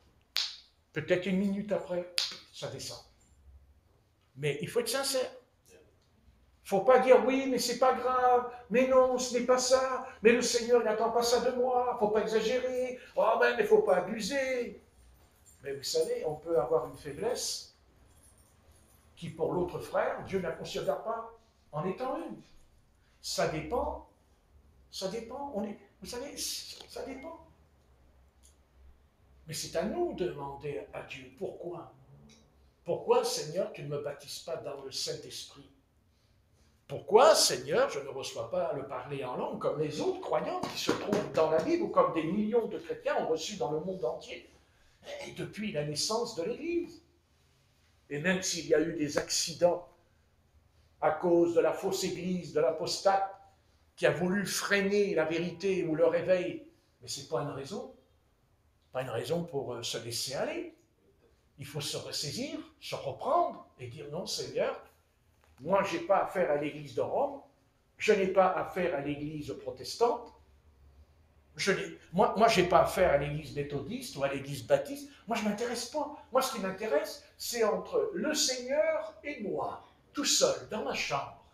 Peut-être une minute après, ça descend. Mais il faut être sincère. Il ne faut pas dire oui, mais c'est pas grave, mais non, ce n'est pas ça, mais le Seigneur n'attend pas ça de moi, il ne faut pas exagérer, oh mais il ne faut pas abuser. Mais vous savez, on peut avoir une faiblesse qui, pour l'autre frère, Dieu ne la considère pas en étant une. Ça dépend. Vous savez, ça dépend. Mais c'est à nous de demander à Dieu, pourquoi? Pourquoi, Seigneur, tu ne me baptises pas dans le Saint-Esprit? Pourquoi, Seigneur, je ne reçois pas le parler en langue comme les autres croyants qui se trouvent dans la Bible ou comme des millions de chrétiens ont reçu dans le monde entier et depuis la naissance de l'Église? Et même s'il y a eu des accidents à cause de la fausse Église, de l'apostate qui a voulu freiner la vérité ou le réveil, Mais ce n'est pas une raison. Pas une raison pour se laisser aller. Il faut se ressaisir, se reprendre et dire non, Seigneur, moi, je n'ai pas affaire à l'Église de Rome, je n'ai pas affaire à l'Église protestante, moi, je n'ai pas affaire à l'Église méthodiste ou à l'Église baptiste. Moi, je ne m'intéresse pas. Moi, ce qui m'intéresse, c'est entre le Seigneur et moi, tout seul, dans ma chambre.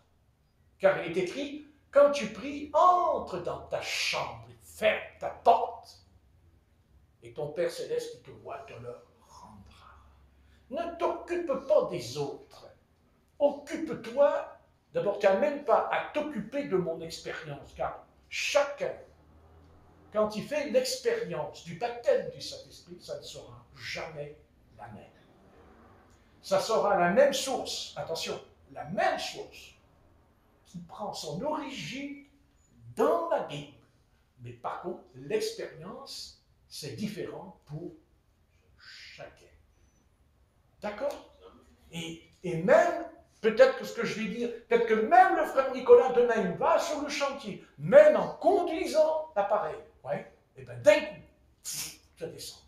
Car il est écrit, quand tu pries, entre dans ta chambre, ferme ta porte, et ton Père Céleste qui te voit te le rendra. Ne t'occupe pas des autres. Occupe-toi, d'abord, tu n'as même pas à t'occuper de mon expérience, car chacun, quand il fait l'expérience du baptême du Saint-Esprit, ça ne sera jamais la même. Ça sera la même source, attention, la même source, qui prend son origine dans la Bible. Mais par contre, l'expérience, c'est différent pour chacun. D'accord? Et même, peut-être que ce que je vais dire, peut-être que même le frère Nicolas demain, il va sur le chantier, même en conduisant l'appareil, ouais, et bien d'un coup, ça descend.